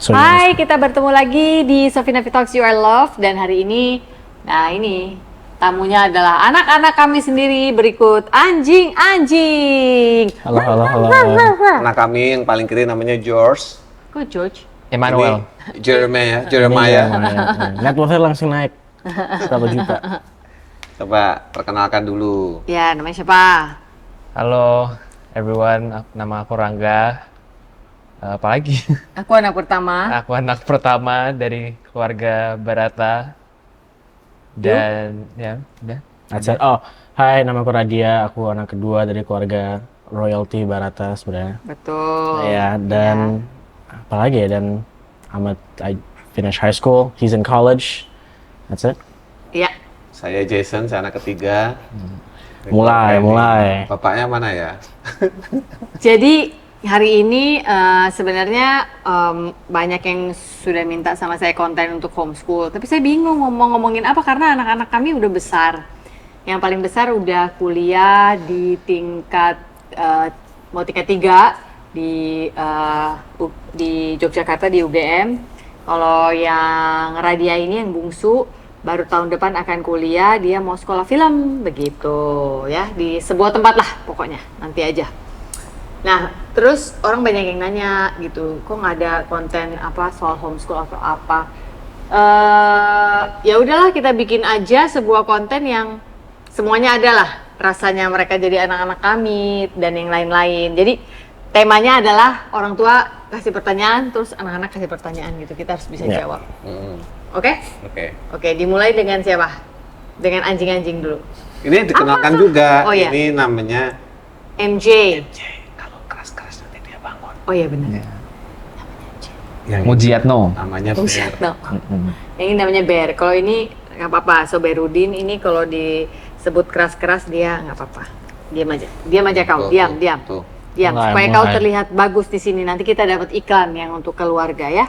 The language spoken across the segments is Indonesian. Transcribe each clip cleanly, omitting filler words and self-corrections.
Hai, kita bertemu lagi di Sofina Talks You Are Loved. Dan hari ini, ini tamunya adalah anak-anak kami sendiri. Berikut anjing-anjing. Halo. Anak kami yang paling kiri namanya George. Kok George? Emmanuel. Ini Jeremiah. Net worth-nya langsung naik berapa juta. Coba perkenalkan dulu. Ya, namanya siapa? Halo everyone, nama aku Rangga. Apa lagi? Aku anak pertama. Aku anak pertama dari keluarga Barata. Dan ya, udah. Oh, hai, nama aku Radia. Aku anak kedua dari keluarga royalty Barata sebenarnya. Betul. Ya, dan apa lagi ya? Dan I finished high school. He's in college. That's it. Iya. Saya Jason, saya anak ketiga. Mulai. Bapaknya mana ya? Jadi hari ini sebenarnya banyak yang sudah minta sama saya konten untuk homeschool, tapi saya bingung ngomongin apa karena anak-anak kami udah besar. Yang paling besar udah kuliah di tingkat mau tingkat 3 di Yogyakarta di UGM. Kalau yang Radia ini yang bungsu baru tahun depan akan kuliah, dia mau sekolah film begitu ya, di sebuah tempat lah pokoknya, nanti aja. Nah, terus orang banyak yang nanya gitu, kok nggak ada konten apa soal homeschool atau apa? Ya udahlah, kita bikin aja sebuah konten yang semuanya ada lah, rasanya mereka jadi anak-anak kami dan yang lain-lain. Jadi temanya adalah orang tua kasih pertanyaan, terus anak-anak kasih pertanyaan gitu. Kita harus bisa jawab. Oke? Oke, dimulai dengan siapa? Dengan anjing-anjing dulu. Ini dikenalkan juga. Oh, iya. Ini namanya MJ. Kalau keras-keras nanti dia bangun. Oh iya benar. Yang Mujiatno. namanya Bear. No. Yang ini namanya Bear. Kalau ini nggak apa-apa, Soberudin ini kalau disebut keras-keras dia nggak apa-apa. Diam aja kau. Diam. Tuh. Diam, supaya kau terlihat bagus di sini. Nanti kita dapat iklan yang untuk keluarga ya.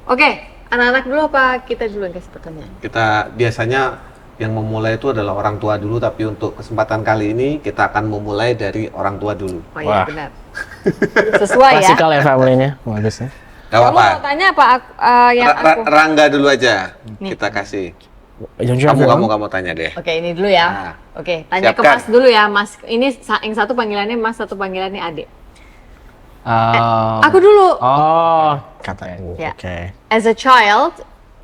Oke, anak-anak dulu apa kita dulu yang kasih pertanyaan? Kita biasanya yang memulai itu adalah orang tua dulu, tapi untuk kesempatan kali ini kita akan memulai dari orang tua dulu. Oh iya, benar. Sesuai ya. Klasikal ya family-nya, bagus ya. Gak Kamu apa-apa. mau tanya apa yang aku? Rangga dulu aja. Nih. Kita kasih. Don't you have your own? Kamu tanya deh. Oke, ini dulu ya. Nah, Oke, tanya ke siapkan. Mas dulu ya, Mas. Ini yang satu panggilannya Mas, satu panggilannya Ade. Aku dulu. Oh, kata Ya. Oke. As a child,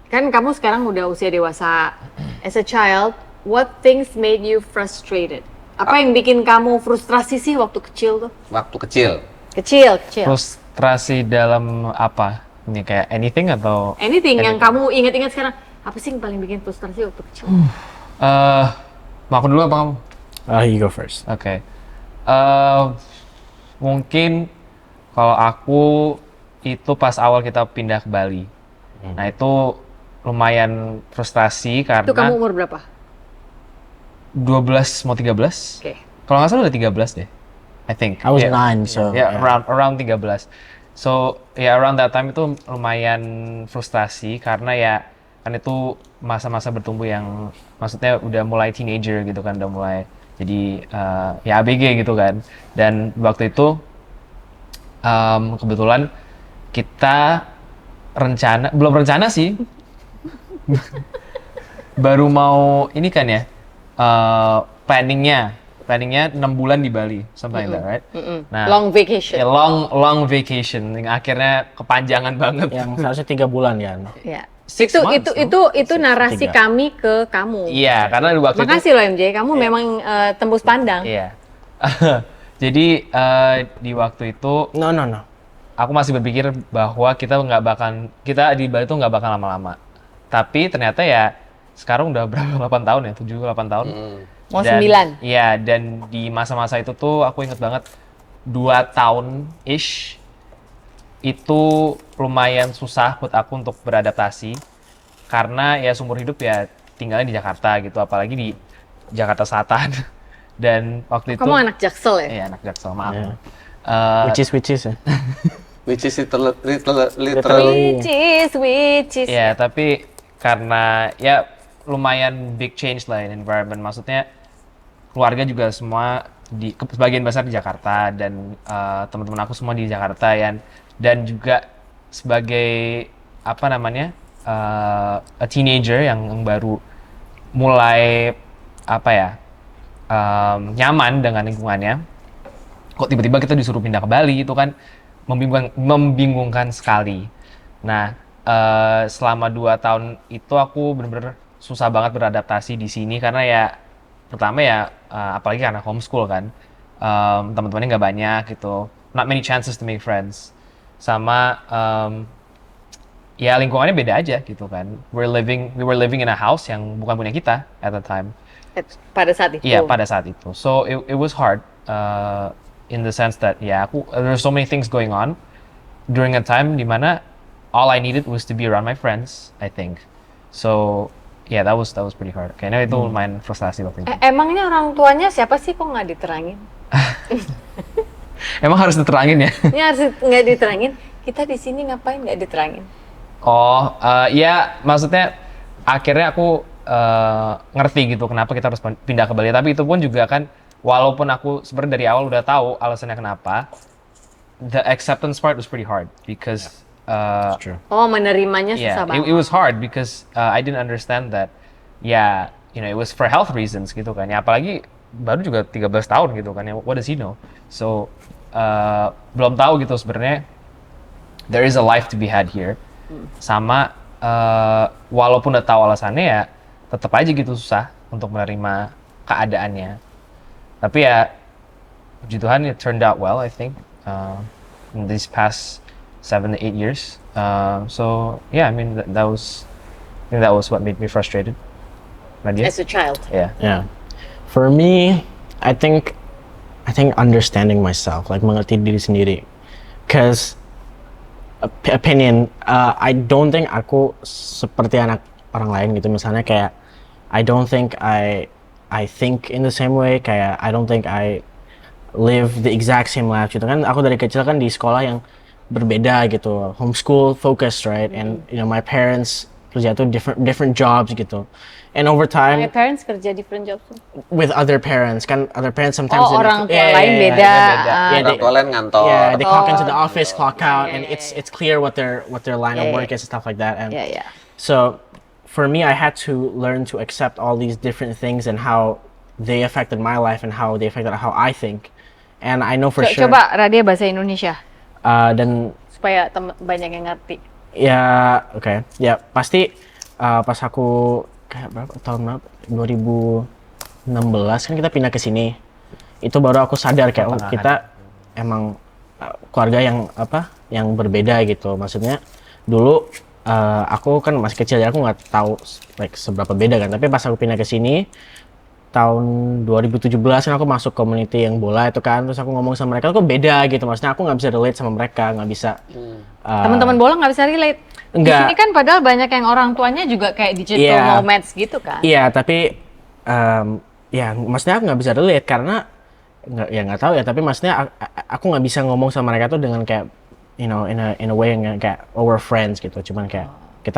kan kamu sekarang udah usia dewasa. As a child, what things made you frustrated? Apa yang bikin kamu frustrasi sih waktu kecil tuh? Waktu kecil. Kecil. Frustrasi dalam apa? Ini kayak anything atau? Anything yang kamu ingat-ingat sekarang. Apa sih yang paling bikin frustrasi waktu kecil? Mau aku dulu apa kamu? Ah, You go first. Oke. Mungkin kalau aku itu pas awal kita pindah ke Bali. Nah itu lumayan frustasi karena Itu kamu umur berapa? 12 mau 13. Oke. Kalau nggak salah udah 13 deh. I think. I was 9, so Yeah, around 13. So, around that time itu lumayan frustasi karena ya kan itu masa-masa bertumbuh yang maksudnya udah mulai teenager gitu kan, udah mulai jadi ya ABG gitu kan. Dan waktu itu kebetulan kita belum rencana sih. Baru mau ini kan ya, planningnya 6 bulan di Bali, something like that, right? Nah, Long vacation. ya long vacation yang akhirnya kepanjangan banget. yang seharusnya 3 bulan kan. Ya. 6 months, Itu narasi kami ke kamu. Iya, karena di waktu Makasih loh MJ, kamu memang tembus pandang. Iya. Jadi di waktu itu No. aku masih berpikir bahwa kita di Bali itu nggak bakal lama-lama. Tapi ternyata ya sekarang udah berapa 8 tahun ya, 7-8 tahun. Mau 9. Iya, dan di masa-masa itu tuh aku inget banget 2 tahun-ish itu lumayan susah buat aku untuk beradaptasi karena ya seumur hidup ya tinggalnya di Jakarta gitu, apalagi di Jakarta Selatan. Dan waktu itu Kamu anak Jaksel ya? Iya, anak Jaksel, maaf. Yeah. Which is ya. Which is literally. Which is. Ya, tapi karena ya lumayan big change lah in environment. Maksudnya keluarga juga semua sebagian besar di Jakarta dan teman-teman aku semua di Jakarta ya. Dan juga sebagai apa namanya a teenager yang baru mulai apa ya nyaman dengan lingkungannya, kok tiba-tiba kita disuruh pindah ke Bali, itu kan membingungkan sekali. Nah, selama 2 tahun itu aku bener-bener susah banget beradaptasi di sini karena ya pertama ya apalagi karena homeschool kan, teman-temannya nggak banyak gitu, not many chances to make friends, sama ya lingkungannya beda aja gitu kan. We were living in a house yang bukan punya kita at the time. Pada saat itu. Iya, pada saat itu. So it was hard in the sense that ya there's so many things going on during a time dimana all I needed was to be around my friends, I think. So yeah, that was pretty hard. Kayaknya itu lumayan frustasi waktu itu. Emangnya orang tuanya siapa sih, kok nggak diterangin? Emang harus diterangin ya? Ini harus nggak diterangin. Kita di sini ngapain nggak diterangin? Oh, ya maksudnya akhirnya aku ngerti gitu kenapa kita harus pindah ke Bali. Tapi itu pun juga kan, walaupun aku sebenarnya dari awal udah tahu alasannya kenapa, the acceptance part was pretty hard because True. Oh, menerimanya yeah, susah banget. it was hard because I didn't understand that. Yeah, you know, it was for health reasons gitu kan. Ya apalagi baru juga 13 tahun gitu kan. Ya, what does he know? So belum tahu gitu sebenarnya there is a life to be had here. Sama walaupun udah tahu alasannya ya tetap aja gitu susah untuk menerima keadaannya. Tapi ya puji Tuhan it turned out well, I think, in these past 7 to 8 years. So yeah, I mean I think that was what made me frustrated. Nadia? As a child. Yeah. Yeah. For me, I think understanding myself, like mengerti diri sendiri. Cause opinion, I don't think aku seperti anak orang lain gitu. Misalnya kayak I don't think I think in the same way. Kayak I don't think I live the exact same life gitu kan. Aku dari kecil kan di sekolah yang berbeda gitu, homeschool focused, right? And you know my parents kerja tuh different jobs gitu. And over time My parents kerja different jobs. with other parents kan, other parents sometimes Oh, orang tua yeah, lain yeah, beda. yeah, Ah. Orang tua lain ngantor. yeah, they clock into the Oh. office, clock out, and Yeah, it's clear what their line Yeah, of work yeah. is and stuff like that. And Ya, ya. so for me, I had to learn to accept all these different things and how they affected my life and how they affected how I think. And I know for sure. Coba Radia bahasa Indonesia Dan supaya banyak yang ngerti. ya, oke, ya pasti pas aku kayak tahun berapa? 2016 kan kita pindah ke sini. Itu baru aku sadar kayak oh, kita emang keluarga yang berbeda gitu. Maksudnya dulu aku kan masih kecil ya, aku nggak tahu like seberapa beda kan. Tapi pas aku pindah ke sini tahun 2017 kan aku masuk community yang bola itu kan, terus aku ngomong sama mereka kok beda gitu. Maksudnya aku nggak bisa relate sama mereka, nggak bisa. Teman-teman bola nggak bisa relate. Di Enggak. sini kan padahal banyak yang orang tuanya juga kayak digital Iya. nomads gitu kan. Iya, tapi ya maksudnya aku nggak bisa relate karena nggak tahu ya. Tapi maksudnya aku nggak bisa ngomong sama mereka tuh dengan kayak you know in a way yang kayak oh, we're friends gitu. Cuman kayak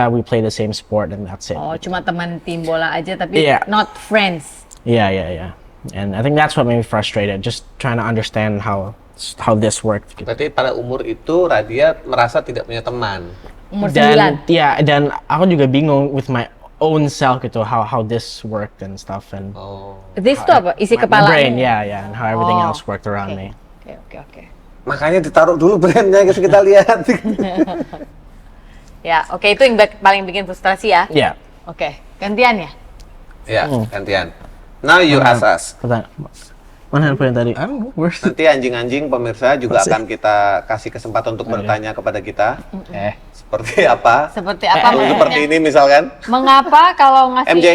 we play the same sport and that's it. Oh, cuma teman tim bola aja tapi Iya. not friends. Yeah. And I think that's what made me frustrated. Just trying to understand how this worked. Gitu. Berarti pada umur itu Radia merasa tidak punya teman. Umur 9. Dan aku juga bingung with my own self gitu how this worked and stuff and Oh. This tuh apa? Isi my kepala. brain, yeah, and how everything Oh, else worked around oke. me. Oke. Makanya ditaruh dulu brandnya guys, kita lihat. Ya, oke, itu yang paling bikin frustrasi ya. Yeah. Oke, gantian ya. Ya, gantian. Now you ask us. Mana handphone yang tadi? Nanti anjing-anjing pemirsa juga akan kita kasih kesempatan untuk bertanya kepada kita. Seperti apa? Seperti apa Seperti ini misalkan. Mengapa kalau ngasih MJ.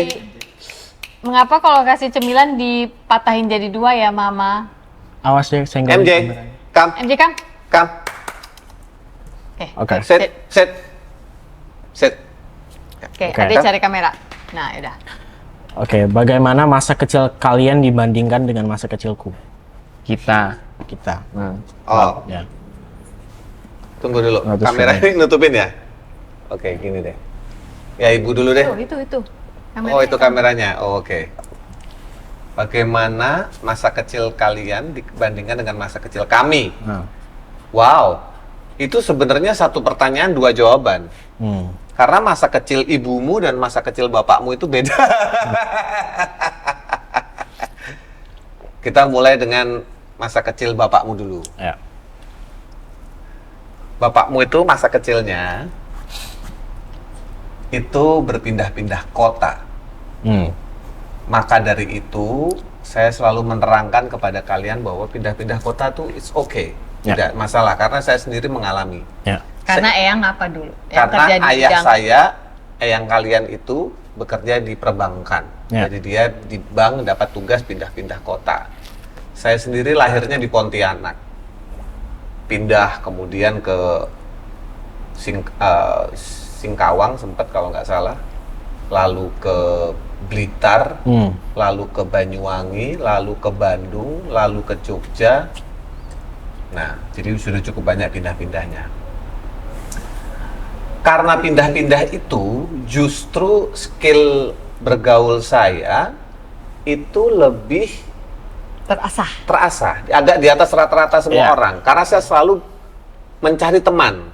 Mengapa kalau kasih cemilan dipatahin jadi 2 ya, Mama? Awas deh, senggol. MJ, come, MJ kan? come. Oke. Sit. Oke, Oke. Ade cari kamera. Nah, udah. Oke, bagaimana masa kecil kalian dibandingkan dengan masa kecilku? Kita. Kita. Oh, Ya. tunggu dulu. Oh, terus Kamera gimana? ini nutupin ya? Oke, gini deh. Ya, ibu dulu deh. Itu. Oh, itu kameranya. Oh, oke. Bagaimana masa kecil kalian dibandingkan dengan masa kecil kami? Nah. Wow. Itu sebenarnya satu pertanyaan dua jawaban. Karena masa kecil ibumu dan masa kecil bapakmu itu beda. Kita mulai dengan masa kecil bapakmu dulu. Ya. Bapakmu itu masa kecilnya itu berpindah-pindah kota. Maka dari itu saya selalu menerangkan kepada kalian bahwa pindah-pindah kota tuh it's okay, Ya. tidak masalah karena saya sendiri mengalami. Ya. Karena Eyang apa dulu? Yang Karena kerja di ayah bidang- saya, eyang kalian itu bekerja di perbankan. Ya. Jadi dia di bank dapat tugas pindah-pindah kota. Saya sendiri lahirnya di Pontianak. Pindah kemudian ke Singkawang sempat kalau nggak salah. Lalu ke Blitar, lalu ke Banyuwangi, lalu ke Bandung, lalu ke Jogja. Nah, jadi sudah cukup banyak pindah-pindahnya. Karena pindah-pindah itu, justru skill bergaul saya itu lebih terasah, agak di atas rata-rata semua Yeah. orang. Karena saya selalu mencari teman.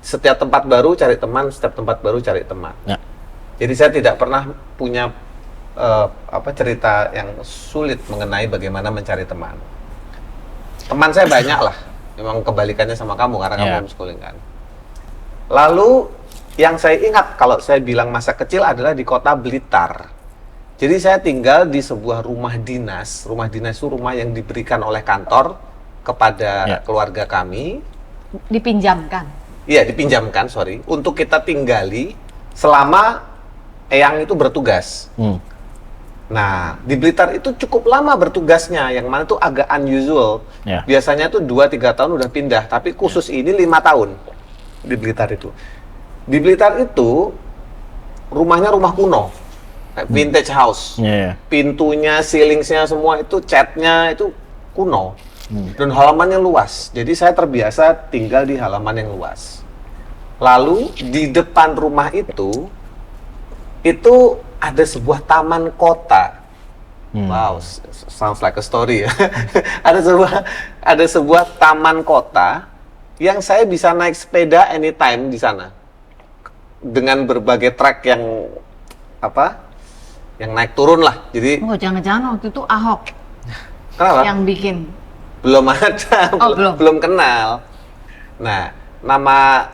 Setiap tempat baru cari teman, setiap tempat baru cari teman. Ya. Jadi saya tidak pernah punya cerita yang sulit mengenai bagaimana mencari teman. Teman saya banyak lah, memang kebalikannya sama kamu karena kamu Yeah. homeschooling kan. Lalu yang saya ingat kalau saya bilang masa kecil adalah di kota Blitar. Jadi saya tinggal di sebuah rumah dinas. Rumah dinas itu rumah yang diberikan oleh kantor kepada Yeah. keluarga kami. dipinjamkan. Iya, dipinjamkan, sorry. Untuk kita tinggali selama eyang itu bertugas. Nah, di Blitar itu cukup lama bertugasnya, yang mana itu agak unusual. Ya. Biasanya tuh 2-3 tahun udah pindah, tapi khusus ini 5 tahun di Blitar itu. Di Blitar itu rumahnya rumah kuno, kayak vintage house. Ya. Pintunya, ceilingsnya semua itu catnya itu kuno. Dan halamannya luas. Jadi saya terbiasa tinggal di halaman yang luas. Lalu di depan rumah itu ada sebuah taman kota. Wow, sounds like a story ya. ada sebuah taman kota yang saya bisa naik sepeda anytime di sana. Dengan berbagai trek yang yang naik turun lah. Jadi Oh, jangan-jangan waktu itu Ahok kenapa? yang bikin. Belum ada, Oh, belum kenal. Nah, nama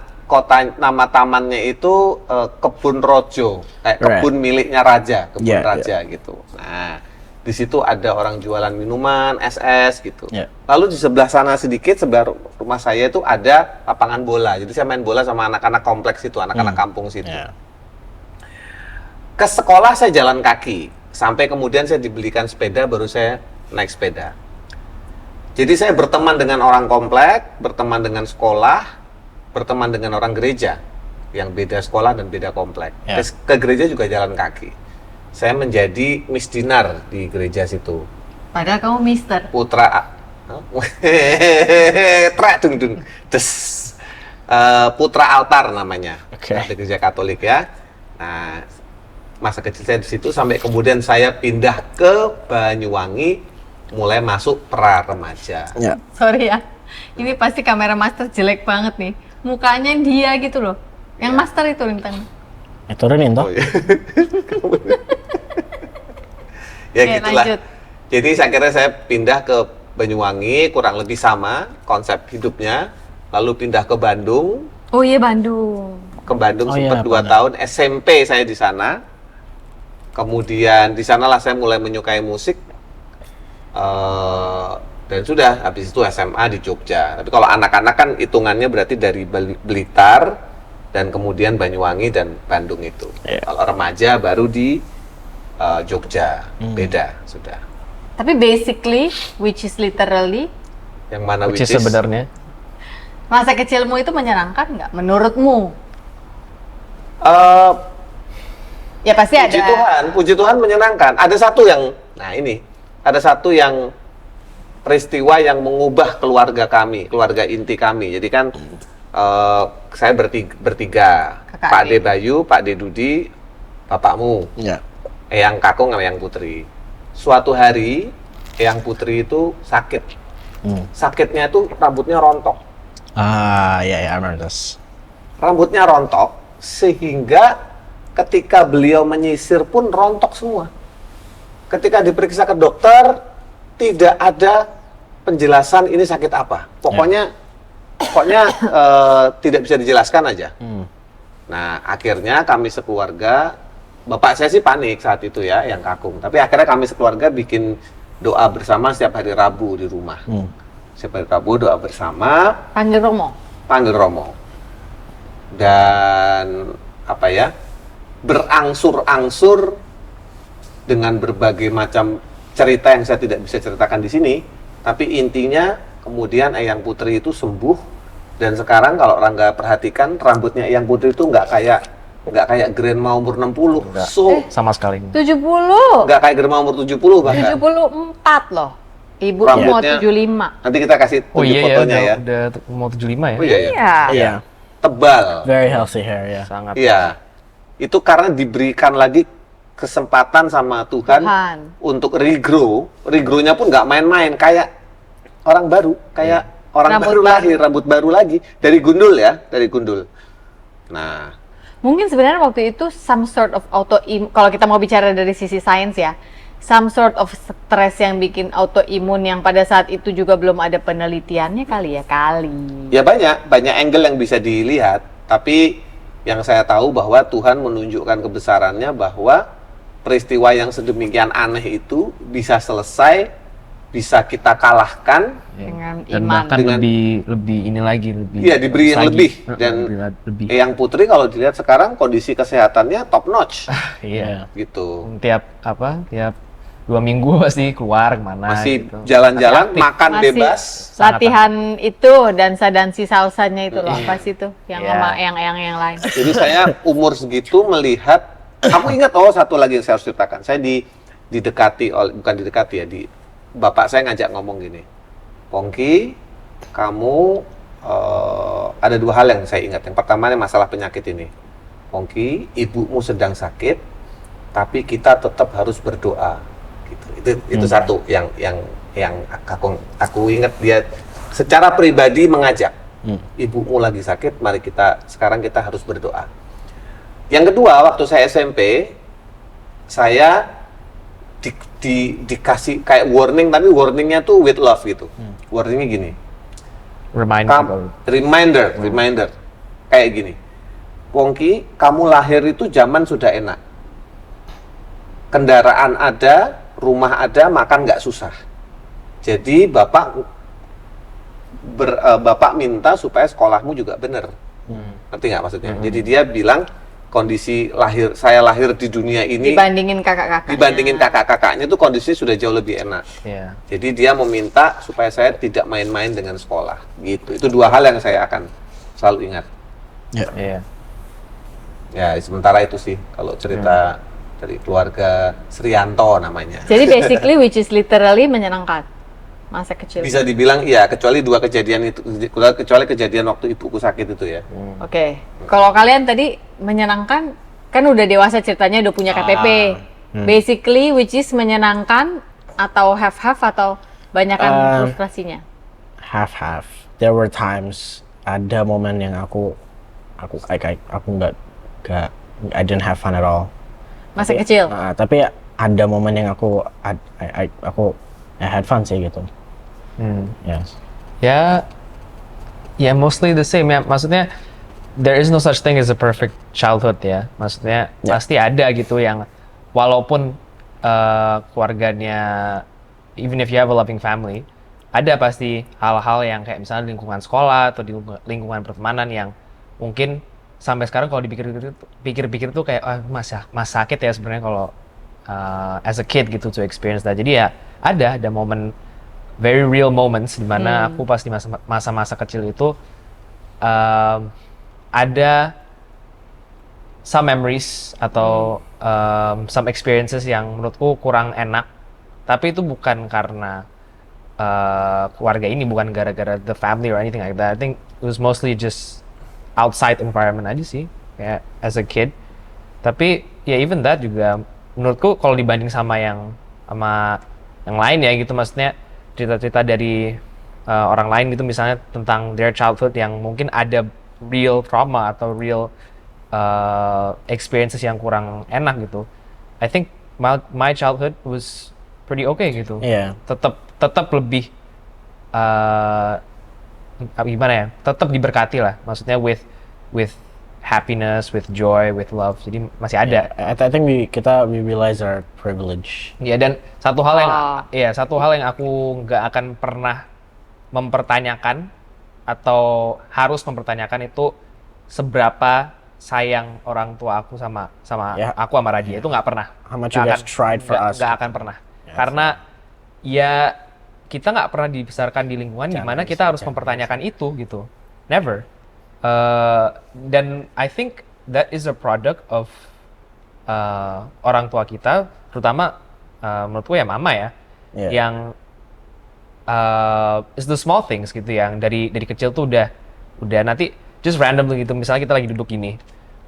tamannya itu Kebun Rojo, kebun miliknya raja, kebun Yeah, raja gitu. Nah, di situ ada orang jualan minuman, SS gitu. Yeah. Lalu di sebelah sana sedikit, sebelah rumah saya itu ada lapangan bola. Jadi saya main bola sama anak-anak kompleks itu, anak-anak kampung situ. Ya. Ke sekolah saya jalan kaki, sampai kemudian saya dibelikan sepeda, baru saya naik sepeda. Jadi saya berteman dengan orang komplek, berteman dengan sekolah, berteman dengan orang gereja yang beda sekolah dan beda komplek. Ya. Ke gereja juga jalan kaki. Saya menjadi misdinar di gereja situ. Padahal kamu mister. Putra Trek dung dung. Des. Putra Altar namanya. Oke. Di gereja Katolik ya. Nah, masa kecil saya di situ sampai kemudian saya pindah ke Banyuwangi, mulai masuk pra remaja. Ya. Sorry ya. Ini pasti kamera master jelek banget nih. Mukanya dia gitu loh. Yang master itu Lintang. Turunin toh. Oh, iya. Ya Oke, gitulah. lanjut. Jadi akhirnya saya pindah ke Banyuwangi, kurang lebih sama konsep hidupnya. Lalu pindah ke Bandung. Oh iya, Bandung. Ke Bandung Oh sempat iya, 2 benar. tahun, SMP saya di sana. Kemudian di sanalah saya mulai menyukai musik. Dan sudah, habis itu SMA di Jogja. Tapi kalau anak-anak kan hitungannya berarti dari Blitar dan kemudian Banyuwangi dan Bandung itu. Iya. Kalau remaja baru di Jogja, beda sudah. Tapi basically, which is literally, Yang mana Which is sebenarnya masa kecilmu itu menyenangkan nggak menurutmu? Ya pasti Puji ada. Tuhan, puji Tuhan menyenangkan. Ada satu yang peristiwa yang mengubah keluarga kami, keluarga inti kami. Jadi kan saya bertiga, Kakak Pak adik. De Bayu, Pak De Dudi, bapakmu, Ya. Eyang Kakung sama Eyang Putri. Suatu hari Eyang Putri itu sakit. Sakitnya itu rambutnya rontok. Yeah, I remember this. Rambutnya rontok, sehingga ketika beliau menyisir pun rontok semua. Ketika diperiksa ke dokter, tidak ada penjelasan ini sakit apa. Pokoknya tidak bisa dijelaskan aja. Nah, akhirnya kami sekeluarga, bapak saya sih panik saat itu ya, yang kakung. Tapi akhirnya kami sekeluarga bikin doa bersama setiap hari Rabu di rumah. Setiap hari Rabu doa bersama, Panggil Romo. panggil Romo. Dan apa ya, berangsur-angsur dengan berbagai macam cerita yang saya tidak bisa ceritakan di sini, tapi intinya kemudian Eyang Putri itu sembuh, dan sekarang kalau Rangga perhatikan rambutnya Eyang Putri itu nggak kayak grandma umur 60, Nggak. Sama sekali. 70. nggak kayak grandma umur 70 bahkan. 74 loh. Ibu mau Rambutnya- 75. Nanti kita kasih Oh tunjuk iya ya, fotonya ya. udah mau 75 ya. Oh iya ya. Iya. Yeah. Tebal. Very healthy hair, yeah. Sangat. Iya. Itu karena diberikan lagi kesempatan sama Tuhan. Tuhan. Untuk regrow. Regrow-nya pun nggak main-main, kayak orang baru, kayak orang Rambut baru baru. lahir, rambut baru lagi dari gundul ya, dari gundul. Nah, Mungkin sebenarnya waktu itu some sort of kalau kita mau bicara dari sisi sains ya, some sort of stress yang bikin autoimun yang pada saat itu juga belum ada penelitiannya kali ya ya banyak angle yang bisa dilihat, tapi yang saya tahu bahwa Tuhan menunjukkan kebesarannya bahwa peristiwa yang sedemikian aneh itu bisa selesai, bisa kita kalahkan. dengan Dan iman. bahkan Dengan- lebih ini lagi lebih. Iya, diberi yang lagi. lebih. Dan lebih. Eyang Putri kalau dilihat sekarang kondisi kesehatannya top notch Iya. gitu. Tiap 2 minggu pasti keluar kemana Masih gitu. jalan-jalan, Masih aktif. makan Masih bebas. latihan itu dansa-dansi salsanya itu loh, apa sih itu yang Iya. sama yang lain. Jadi saya umur segitu melihat, aku ingat satu lagi yang saya harus ceritakan. Saya didekati oleh, bukan didekati ya, bapak saya ngajak ngomong gini, Pongki, kamu ada 2 hal yang saya ingat. Yang pertama ini masalah penyakit ini. Pongki, ibumu sedang sakit, tapi kita tetap harus berdoa. Gitu. Itu satu yang aku ingat, dia secara pribadi mengajak. Ibumu lagi sakit, mari sekarang kita harus berdoa. Yang kedua, waktu saya SMP, saya dikasih kayak warning, tapi warningnya tuh with love gitu. Warningnya gini, reminder, kayak gini, Pongki, kamu lahir itu zaman sudah enak, kendaraan ada, rumah ada, makan nggak susah. Jadi bapak minta supaya sekolahmu juga bener. Ngerti nggak maksudnya? Jadi dia bilang kondisi saya lahir di dunia ini Dibandingin kakak-kakaknya. dibandingin kakak-kakaknya itu kondisinya sudah jauh lebih enak. Iya. Jadi dia meminta supaya saya tidak main-main dengan sekolah. Gitu. Itu 2 hal yang saya akan selalu ingat. Iya. Ya, sementara itu sih kalau cerita dari keluarga Srianto namanya. Jadi basically which is literally menyenangkan masa kecil. Bisa dibilang iya, kecuali 2 kejadian itu, kecuali kejadian waktu ibuku sakit itu ya. Oke. Kalau kalian tadi menyenangkan, kan udah dewasa ceritanya, udah punya KTP. Basically which is menyenangkan atau half-half atau banyakan frustrasinya? Half. There were times, ada momen yang aku nggak I didn't have fun at all. Masa kecil? Tapi ada momen yang aku I had fun sih gitu. Yes. Ya mostly the same ya. Maksudnya there is no such thing as a perfect childhood ya. Maksudnya pasti ada gitu yang walaupun keluarganya, even if you have a loving family, ada pasti hal-hal yang kayak misalnya lingkungan sekolah atau di lingkungan pertemanan yang mungkin sampai sekarang kalau dipikir-pikir tuh kayak mas sakit ya sebenarnya kalau as a kid gitu to experience that. Jadi ya ada momen, very real moments di mana aku pas di masa-masa kecil itu ada some memories atau some experiences yang menurutku kurang enak, tapi itu bukan karena keluarga ini, bukan gara-gara the family or anything like that. I think it was mostly just outside environment aja sih, kayak as a kid. Tapi ya even that juga menurutku kalau dibanding sama yang lain ya gitu, maksudnya cerita-cerita dari orang lain gitu, misalnya tentang their childhood yang mungkin ada real trauma atau real experiences yang kurang enak gitu. I think my childhood was pretty okay gitu. Iya. Tetap lebih gimana ya? Tetap diberkati lah. Maksudnya with happiness, with joy, with love. Jadi masih ada. I think we realize our privilege. Ya, dan satu hal Oh. satu hal yang aku nggak akan pernah mempertanyakan atau harus mempertanyakan itu seberapa sayang orang tua aku sama Ya. aku sama Radia. Itu nggak pernah. How much you guys tried for us. Nggak akan pernah. Karena ya kita nggak pernah dibesarkan di lingkungan di mana kita harus mempertanyakan itu gitu. Never. Dan I think that is a product of orang tua kita, terutama menurutku ya mama ya, Yeah. yang it's the small things gitu, yang dari kecil tuh udah nanti just random gitu, misalnya kita lagi duduk gini,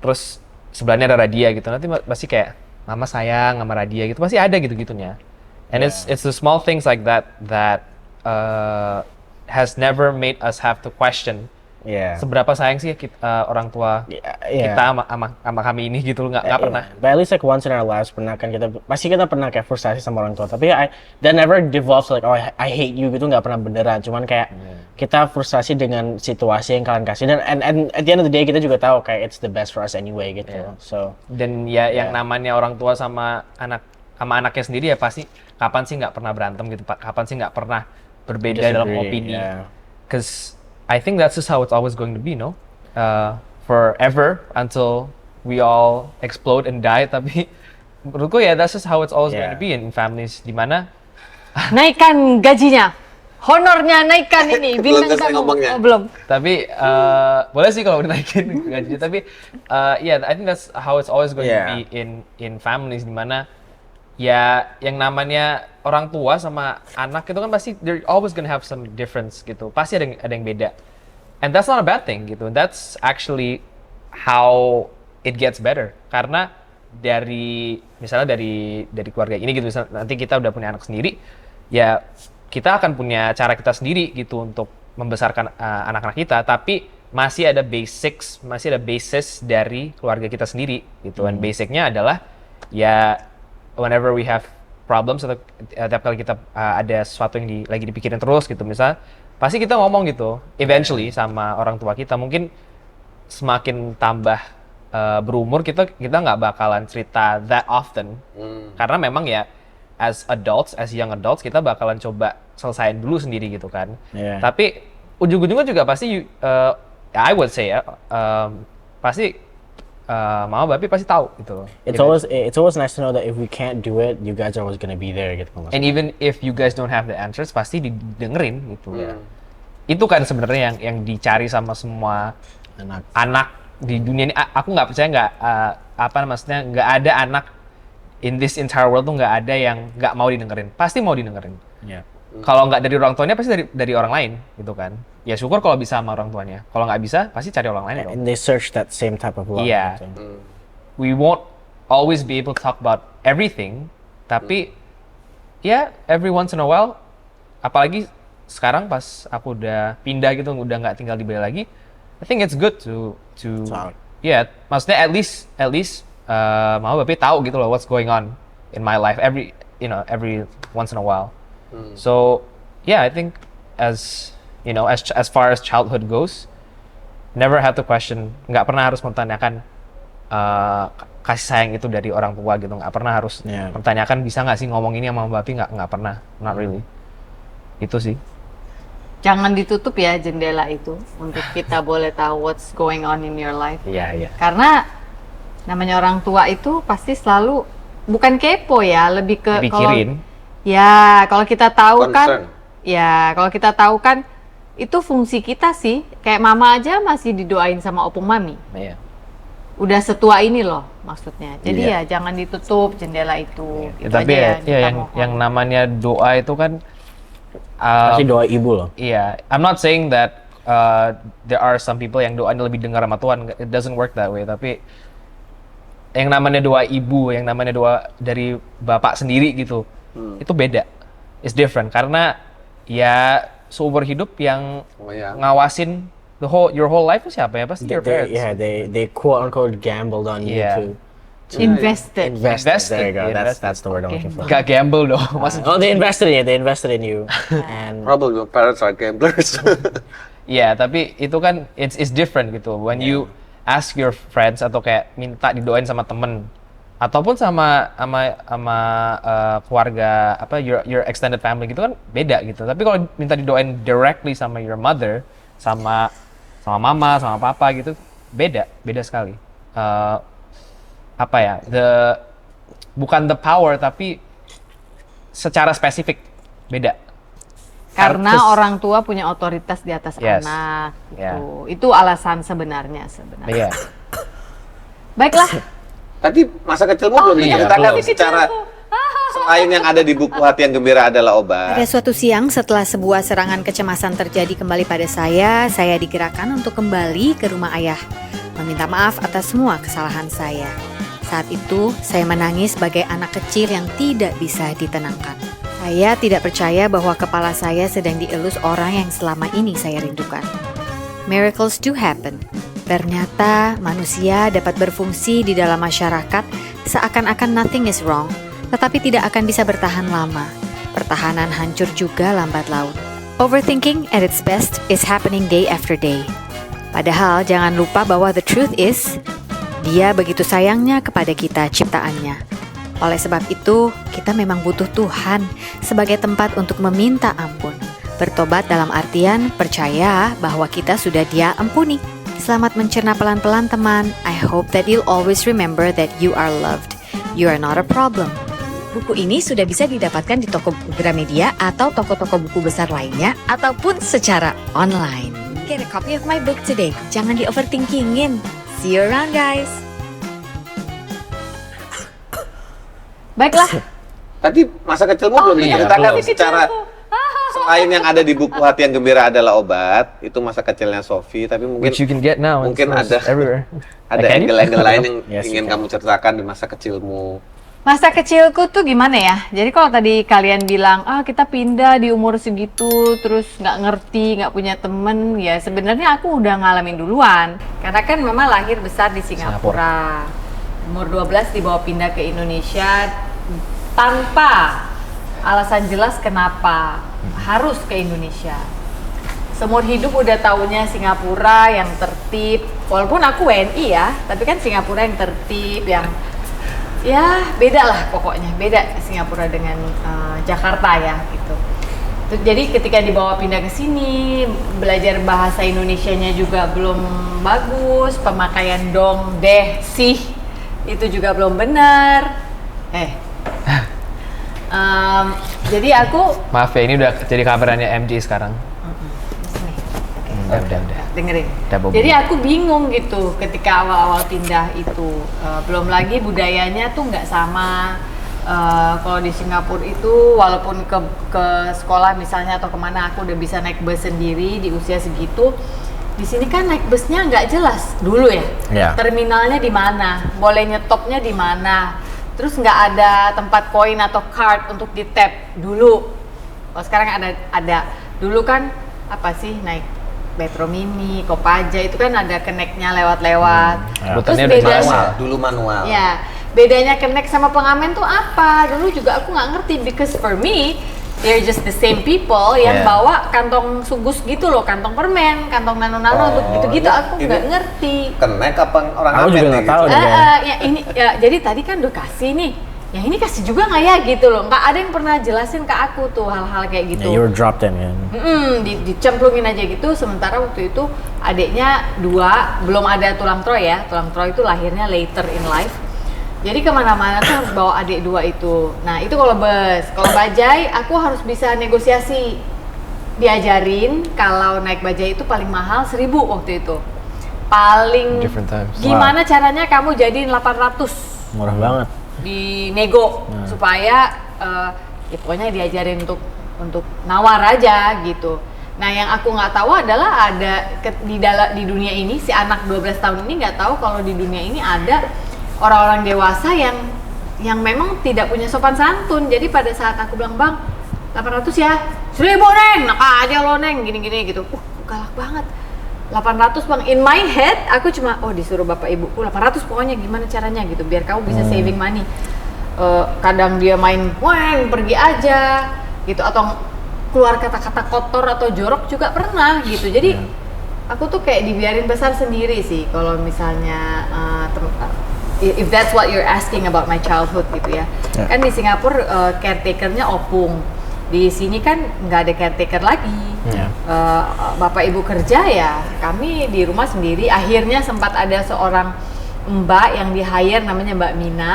terus sebelahnya ada Radia gitu, nanti pasti kayak mama sayang sama Radia gitu, pasti ada gitu-gitunya. And it's the small things like that has never made us have to question Yeah. seberapa sayang sih orang tua Yeah. kita sama kami ini gitu, nggak pernah. But at least like once in our lives pernah kan pasti kita pernah kayak frustasi sama orang tua. Tapi that never devolves like, oh I hate you gitu, nggak pernah beneran. Cuman kayak kita frustasi dengan situasi yang kalian kasih, dan and at the end of the day kita juga tahu kayak it's the best for us anyway gitu. So Dan ya yang namanya orang tua sama anaknya sendiri ya pasti kapan sih nggak pernah berantem gitu, Pak? Kapan sih nggak pernah berbeda dalam disagree, opini? yeah. Because I think that's just how it's always going to be, no? Forever until we all explode and die. Tapi menurutku ya that's just how it's always going to be in families, dimana Naikkan gajinya, honornya naikkan ini. Belum Bintang selesai tamu. ngomongnya. Oh, belum. tapi boleh sih kalau dinaikin gajinya, tapi yeah, I think that's how it's always going to be in families, dimana ya yang namanya orang tua sama anak itu kan pasti they're always gonna have some difference gitu, pasti ada yang beda, and that's not a bad thing gitu. That's actually how it gets better, karena misalnya dari keluarga ini gitu, misalnya nanti kita udah punya anak sendiri, ya kita akan punya cara kita sendiri gitu untuk membesarkan anak-anak kita, tapi masih ada basis dari keluarga kita sendiri gitu. And basicnya adalah ya whenever we have problems atau tiap kali kita ada sesuatu yang lagi dipikirin terus gitu, misal pasti kita ngomong gitu eventually sama orang tua kita. Mungkin semakin tambah berumur kita nggak bakalan cerita that often, karena memang ya as young adults kita bakalan coba selesain dulu sendiri gitu kan. Tapi ujung-ujungnya juga pasti I would say ya pasti mama bapi pasti tahu gitu. It's always nice to know that if we can't do it, you guys are always gonna be there gitu. And even if you guys don't have the answers, pasti didengerin gitu. Itu kan sebenarnya yang dicari sama semua anak di dunia ini. Aku nggak percaya maksudnya nggak ada anak in this entire world tuh nggak ada yang nggak mau didengerin. Pasti mau didengerin. Kalau nggak dari orang tuanya, pasti dari orang lain gitu kan. Ya syukur kalau bisa sama orang tuanya. Kalau nggak bisa, pasti cari orang lain dong. And they search that same type of love. Iya. Gitu. We won't always be able to talk about everything, tapi ya every once in a while, apalagi sekarang pas aku udah pindah gitu, udah nggak tinggal di Bali lagi, I think it's good to Talk. ya, maksudnya at least mama bapak tahu gitu loh what's going on in my life every once in a while. So yeah, I think as far as childhood goes, never have to question, nggak pernah harus mempertanyakan kasih sayang itu dari orang tua gitu, nggak pernah harus mempertanyakan bisa nggak sih ngomong ini sama bapi, nggak pernah, not really. Itu sih. Jangan ditutup ya jendela itu untuk kita boleh tahu what's going on in your life. Iya. Karena namanya orang tua itu pasti selalu bukan kepo ya, lebih ke Dipikirin. Kalau kita tahu Concern. kalau kita tahu kan itu fungsi kita sih. Kayak mama aja masih didoain sama opung mami. Iya. Udah setua ini loh maksudnya. Jadi ya jangan ditutup jendela itu. Itu Tapi aja ya kita mohon. yang namanya doa itu kan Pasti doa ibu loh. iya, I'm not saying that there are some people yang doanya lebih dengar sama Tuhan. It doesn't work that way. Tapi yang namanya doa ibu, yang namanya doa dari bapak sendiri gitu, itu beda. It's different karena ya seumur hidup yang Oh, ya. ngawasin your whole life itu siapa ya? Pasti your parents. They quote unquote gambled on you Yeah. to Invested. invest. There you go. Invested. That's the word I'm looking for. Gak gamble dong. Maksudnya. Oh, they invested in you, and Probably your parents are gamblers. Iya, tapi itu kan it's different gitu. When you ask your friends atau kayak minta didoain sama temen ataupun sama keluarga apa your extended family gitu kan beda gitu. Tapi kalau minta didoain directly sama your mother, sama mama, sama papa gitu, beda sekali. Apa ya? Bukan the power tapi secara spesifik beda. Karena Artis. orang tua punya otoritas di atas Yes. anak Yeah. gitu. Itu alasan sebenarnya. Iya. Baiklah. Tadi masa kecilmu belum iya, diceritakan belum. secara selain yang ada di buku Hati Yang Gembira Adalah Obat. Pada suatu siang setelah sebuah serangan kecemasan terjadi kembali pada saya digerakkan untuk kembali ke rumah ayah, meminta maaf atas semua kesalahan saya. Saat itu, saya menangis sebagai anak kecil yang tidak bisa ditenangkan. Saya tidak percaya bahwa kepala saya sedang dielus orang yang selama ini saya rindukan. Miracles do happen. Ternyata manusia dapat berfungsi di dalam masyarakat seakan-akan nothing is wrong, tetapi tidak akan bisa bertahan lama. Pertahanan hancur juga lambat laun. Overthinking at its best is happening day after day. Padahal jangan lupa bahwa the truth is, Dia begitu sayangnya kepada kita ciptaannya. Oleh sebab itu, kita memang butuh Tuhan sebagai tempat untuk meminta ampun. Bertobat dalam artian percaya bahwa kita sudah Dia ampuni. Selamat mencerna pelan-pelan teman. I hope that you'll always remember that you are loved. You are not a problem. Buku ini sudah bisa didapatkan di toko Gramedia atau toko-toko buku besar lainnya ataupun secara online. Get a copy of my book today. Jangan di-overthinkingin. See you around, guys. Baiklah. Tadi masa kecilmu belum iya, diceritakan belum. secara selain yang ada di buku Hati Yang Gembira Adalah Obat, itu masa kecilnya Sophie, tapi mungkin Which you can get now. mungkin It's ada everywhere. ada Like, can you? angle-angle lain yang Yes, ingin you kamu ceritakan di masa kecilmu. Masa kecilku tuh gimana ya? Jadi kalau tadi kalian bilang, kita pindah di umur segitu, terus nggak ngerti, nggak punya temen, ya sebenarnya aku udah ngalamin duluan. Karena kan mama lahir besar di Singapura. Umur 12 dibawa pindah ke Indonesia tanpa alasan jelas kenapa harus ke Indonesia. Seumur hidup udah taunya Singapura yang tertib, walaupun aku WNI ya, tapi kan Singapura yang tertib, yang ya beda lah pokoknya, beda Singapura dengan Jakarta ya gitu. Jadi ketika dibawa pindah ke sini, belajar bahasa Indonesianya juga belum bagus, pemakaian dong, deh, sih itu juga belum benar. Jadi aku Maaf ya, ini udah jadi kabarannya MJ sekarang. Udah. dengerin. Udah, Bobo. Jadi aku bingung gitu ketika awal-awal pindah itu. Belum lagi budayanya tuh nggak sama. Kalau di Singapura itu walaupun ke sekolah misalnya atau kemana aku udah bisa naik bus sendiri di usia segitu. Di sini kan naik busnya nggak jelas dulu ya. Yeah. Terminalnya di mana, boleh nyetopnya di mana. Terus nggak ada tempat koin atau card untuk di tap dulu. Kalau sekarang ada. Dulu kan apa sih naik Metro Mini, Kopaja itu kan ada connect-nya lewat-lewat. Terus Rutannya udah bedanya, jelas. Dulu manual. ya bedanya connect sama pengamen tuh apa? Dulu juga aku nggak ngerti because for me they're just the same people yang Yeah. bawa kantong sugus gitu loh, kantong permen, kantong nano-nano Oh, untuk gitu-gitu. ini- Aku ini- nggak ngerti. Connect apa orang Aku juga Amet nggak nih, tahu gitu? deh. Ya ini ya, jadi tadi kan udah kasih nih. Ya ini kasih juga nggak ya gitu loh. Nggak ada yang pernah jelasin ke aku tuh hal-hal kayak gitu. Yeah, you were dropped in, kan? Dicemplungin aja gitu. Sementara waktu itu adiknya 2, belum ada tulang troy ya. Tulang troy itu lahirnya later in life. Jadi kemana-mana tuh harus bawa adik 2 itu. Nah itu kalau bus, kalau bajai aku harus bisa negosiasi. Diajarin kalau naik bajai itu paling mahal 1.000 waktu itu. Paling Different times. gimana caranya kamu jadiin 800 Murah banget. di nego supaya ya pokoknya diajarin untuk nawar aja gitu. Nah yang aku nggak tahu adalah di dunia ini si anak 12 tahun ini nggak tahu kalau di dunia ini ada orang-orang dewasa yang memang tidak punya sopan santun. Jadi pada saat aku bilang, "Bang, 800 ya, 1000 Neng, nak aja lo Neng, gini-gini gitu. Galak banget. 800 Bang, in my head aku cuma, disuruh bapak ibuku 800 pokoknya gimana caranya gitu, biar kamu bisa saving money. Kadang dia main, weng, pergi aja gitu, atau keluar kata-kata kotor atau jorok juga pernah gitu. Jadi aku tuh kayak dibiarin besar sendiri sih kalau misalnya if that's what you're asking about my childhood gitu ya. Kan di Singapura caretakernya opung, di sini kan nggak ada caretaker lagi. Bapak ibu kerja ya, kami di rumah sendiri. Akhirnya sempat ada seorang mbak yang di hire namanya Mbak Mina.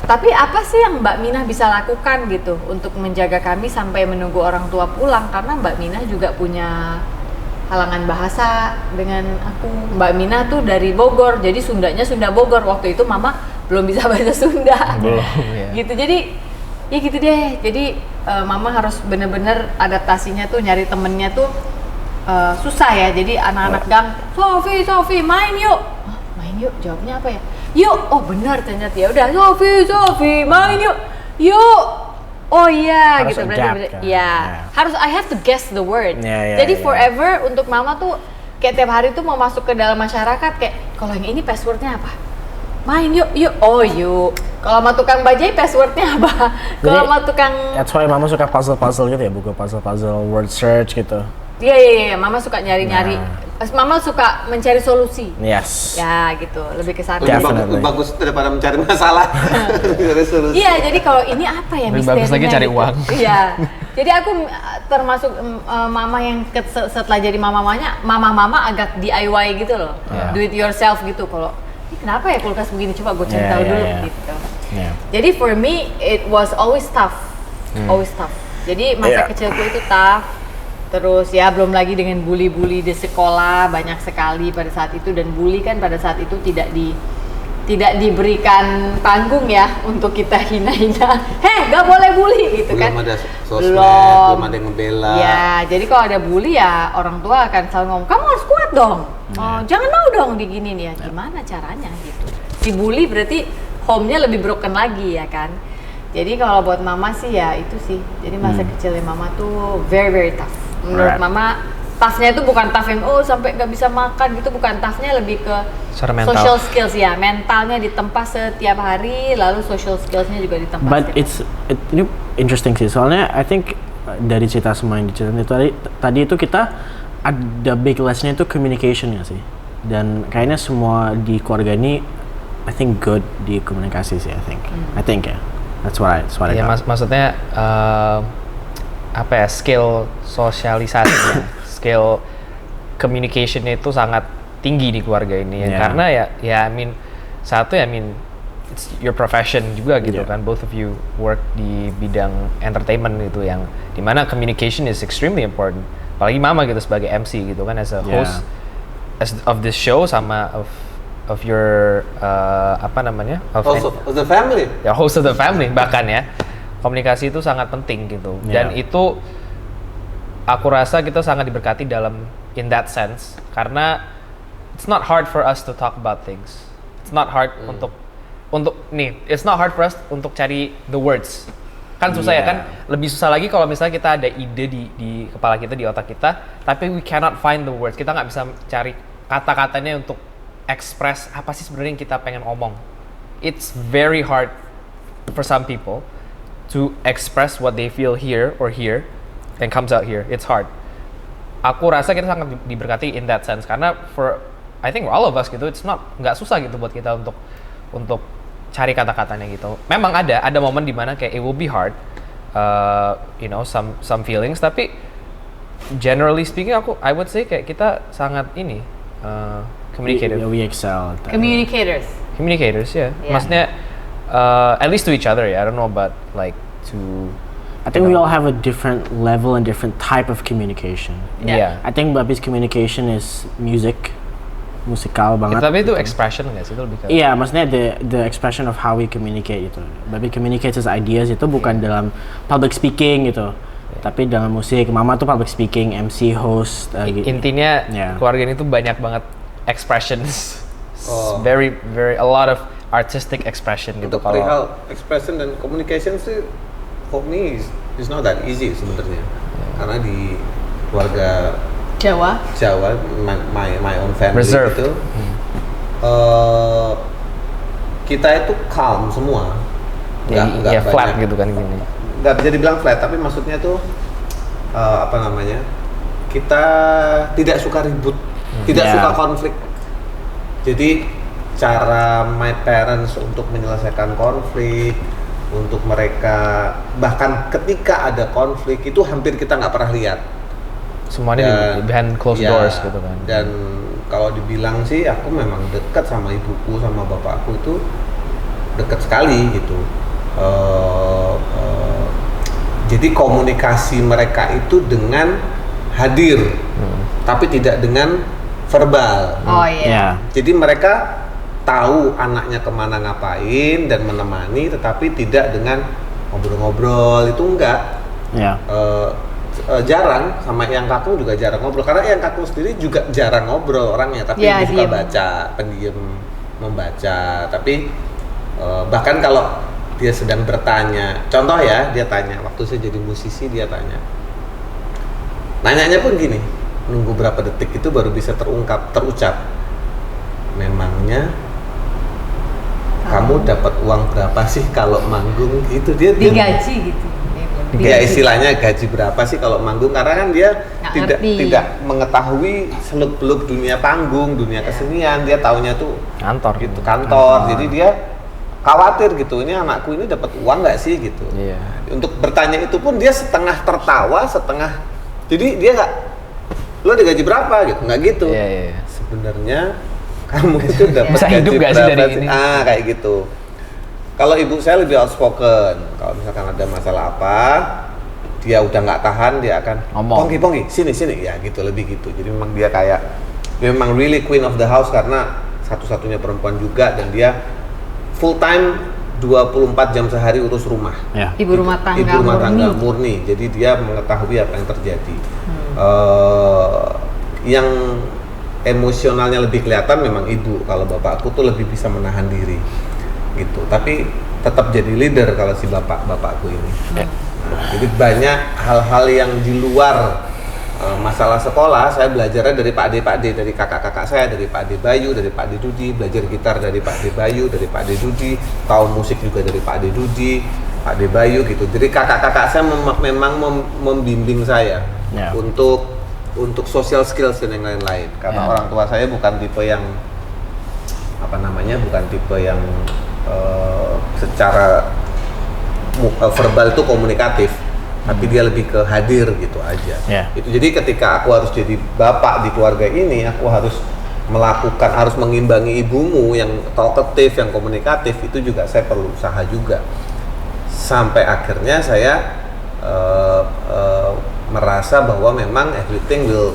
Tapi apa sih yang Mbak Mina bisa lakukan gitu untuk menjaga kami sampai menunggu orang tua pulang, karena Mbak Mina juga punya halangan bahasa dengan aku. Mbak Mina tuh dari Bogor, jadi Sundanya Sunda Bogor. Waktu itu Mama belum bisa bahasa Sunda. Gitu, jadi ya gitu deh. Jadi Mama harus bener-bener adaptasinya tuh, nyari temennya tuh susah ya. Jadi anak-anak gang, Sofi, main yuk. Main yuk, jawabnya apa ya? Yuk, benar ternyata ya. Udah, Sofi, main yuk. Yuk. Oh iya, Harus gitu adapt, berarti. kan? Ya, harus I have to guess the word. Jadi forever untuk Mama tuh kayak tiap hari tuh mau masuk ke dalam masyarakat kayak, kalau yang ini passwordnya apa? Main yuk. Oh yuk. Kalau sama tukang bajai passwordnya apa? Kalau sama tukang, That's why Mama suka puzzle gitu ya, buku puzzle, word search gitu. Iya. Mama suka nyari-nyari. Mama suka mencari solusi. Yes. Ya gitu, lebih ke sana. Definitely. Lebih bagus daripada mencari masalah. Mencari solusi. Iya, jadi kalau ini apa ya Lebih misterinya? bagus lagi cari gitu. uang. Iya. Jadi aku termasuk mama yang setelah jadi mama agak DIY gitu loh. Do it yourself gitu. Kalau ini kenapa ya kulkas begini, coba gue cari tahu dulu gitu. Jadi for me it was always tough. Always tough. Jadi masa kecilku itu tough. Terus ya belum lagi dengan bully-bully di sekolah banyak sekali pada saat itu, dan bully kan pada saat itu tidak diberikan panggung ya untuk kita hina-hina. Gak boleh bully gitu kan. Belum ada sosmed, belum ada yang ngebela. Ya, jadi kalau ada bully ya orang tua akan selalu ngomong, kamu harus kuat dong. Jangan mau dong diginin ya. Gimana caranya gitu. Si bully berarti home-nya lebih broken lagi ya kan. Jadi kalau buat Mama sih ya itu sih. Jadi masa kecilnya Mama tuh very very tough. Menurut Mama, toughnya itu bukan tough yang sampai nggak bisa makan gitu, bukan toughnya, lebih ke social skills ya, mentalnya ditempa setiap hari, lalu social skillsnya juga ditempa. But ini interesting sih, soalnya I think dari cerita semua yang diceritain itu tadi itu kita ada big lesson-nya itu communication ya sih, dan kayaknya semua di keluarga ini I think good di komunikasi sih. I think ya, that's what I got. Maksudnya apa ya, skill sosialisasi, skill communication-nya itu sangat tinggi di keluarga ini ya. Karena I mean it's your profession juga gitu kan, both of you work di bidang entertainment gitu, yang dimana communication is extremely important, apalagi Mama gitu sebagai MC gitu kan, as a host of this show, sama of your Host of the family. Ya, host of the family bahkan ya. Komunikasi itu sangat penting gitu, dan itu aku rasa kita sangat diberkati in that sense, karena it's not hard for us to talk about things. It's not hard it's not hard for us untuk cari the words. Kan susah ya kan, lebih susah lagi kalau misalnya kita ada ide di kepala kita, di otak kita, tapi we cannot find the words. Kita nggak bisa cari kata-katanya untuk express apa sih sebenarnya yang kita pengen ngomong. It's very hard for some people to express what they feel here and comes out here. It's hard. Aku rasa kita sangat diberkati in that sense, karena I think for all of us gitu, nggak susah gitu buat kita untuk cari kata-katanya gitu. Memang ada momen dimana kayak it will be hard, some feelings, tapi generally speaking I would say kayak kita sangat communicative. We excel at that. Communicators ya. Maksudnya at least to each other ya. I don't know about like to. I think we all have a different level and different type of communication. Yeah. I think Babi's communication is musikal banget. Tapi itu gitu. expression nggak sih, itu lebih ke. Iya, maksudnya the expression of how we communicate itu. Babi communicates his ideas itu bukan dalam public speaking gitu, tapi dalam musik. Mama tuh public speaking, MC, host. Intinya keluarga ini tuh banyak banget expressions. Very very a lot of artistic expression gitu. Untuk perihal expression dan communication sih for me it's not that easy sebenarnya. Karena di keluarga Jawa. my own family Reserve. itu kita itu calm semua. Ya flat gitu kan gini. Nggak bisa dibilang flat, tapi maksudnya tuh apa namanya? Kita tidak suka ribut, tidak suka konflik. Jadi cara my parents untuk menyelesaikan konflik, untuk mereka bahkan ketika ada konflik itu hampir kita nggak pernah lihat. Semuanya di behind closed doors gitu kan. Dan kalau dibilang sih aku memang dekat sama ibuku sama bapakku itu dekat sekali gitu. Jadi komunikasi mereka itu dengan hadir, tapi tidak dengan verbal. Oh iya. Yeah. Jadi mereka tahu anaknya kemana ngapain dan menemani, tetapi tidak dengan ngobrol-ngobrol, itu enggak. Yeah. Jarang, sama yang kakung juga jarang ngobrol, karena yang kakung sendiri juga jarang ngobrol orangnya, tapi Ya, dia suka diem. baca, pendiam membaca. Tapi bahkan kalau dia sedang bertanya, contoh ya, dia tanya, waktu saya jadi musisi dia tanya, nanyanya pun gini, nunggu berapa detik itu baru bisa terucap, memangnya kamu dapat uang berapa sih kalau manggung gitu. Dia Digaji gitu. ya istilahnya gaji berapa sih kalau manggung, karena kan dia Nggak ngerti. tidak mengetahui seluk-beluk dunia panggung, dunia kesenian. Dia taunya tuh Kantor. gitu, kantor. Jadi dia khawatir gitu, ini anakku ini dapat uang nggak sih gitu. Iya. Untuk bertanya itu pun dia setengah tertawa, setengah, jadi dia nggak, lo digaji berapa gitu, nggak gitu. Iya. Sebenarnya kamu itu dapat Bisa gaji hidup nggak sih berapa dari ini? kayak gitu. Kalau ibu saya lebih outspoken. Kalau misalkan ada masalah apa, dia udah nggak tahan, dia akan Ngomong. Pongki, sini, ya gitu, lebih gitu. Jadi memang dia memang really queen of the house karena satu-satunya perempuan juga, dan dia full time 24 jam sehari urus rumah. Yeah. Ibu rumah tangga, Ibu rumah tangga murni. murni. Jadi dia mengetahui apa yang terjadi. Yang emosionalnya lebih kelihatan memang ibu. Kalau bapakku tuh lebih bisa menahan diri, gitu. Tapi tetap jadi leader kalau si bapakku ini. Jadi banyak hal-hal yang di luar masalah sekolah. Saya belajarnya dari Pak Ade, dari kakak-kakak saya, dari Pak Ade Bayu, dari Pak Ade Dudi. Belajar gitar dari Pak Ade Bayu, dari Pak Ade Dudi. Tahu musik juga dari Pak Ade Dudi, Pak Ade Bayu gitu. Jadi kakak-kakak saya memang membimbing saya untuk social skills dan yang lain-lain. Karena orang tua saya bukan tipe yang bukan tipe yang secara verbal itu komunikatif, tapi dia lebih ke hadir gitu aja. Yeah. Itu jadi ketika aku harus jadi bapak di keluarga ini, aku harus harus mengimbangi ibumu yang talkative, yang komunikatif, itu juga saya perlu usaha juga. Sampai akhirnya saya merasa bahwa memang everything will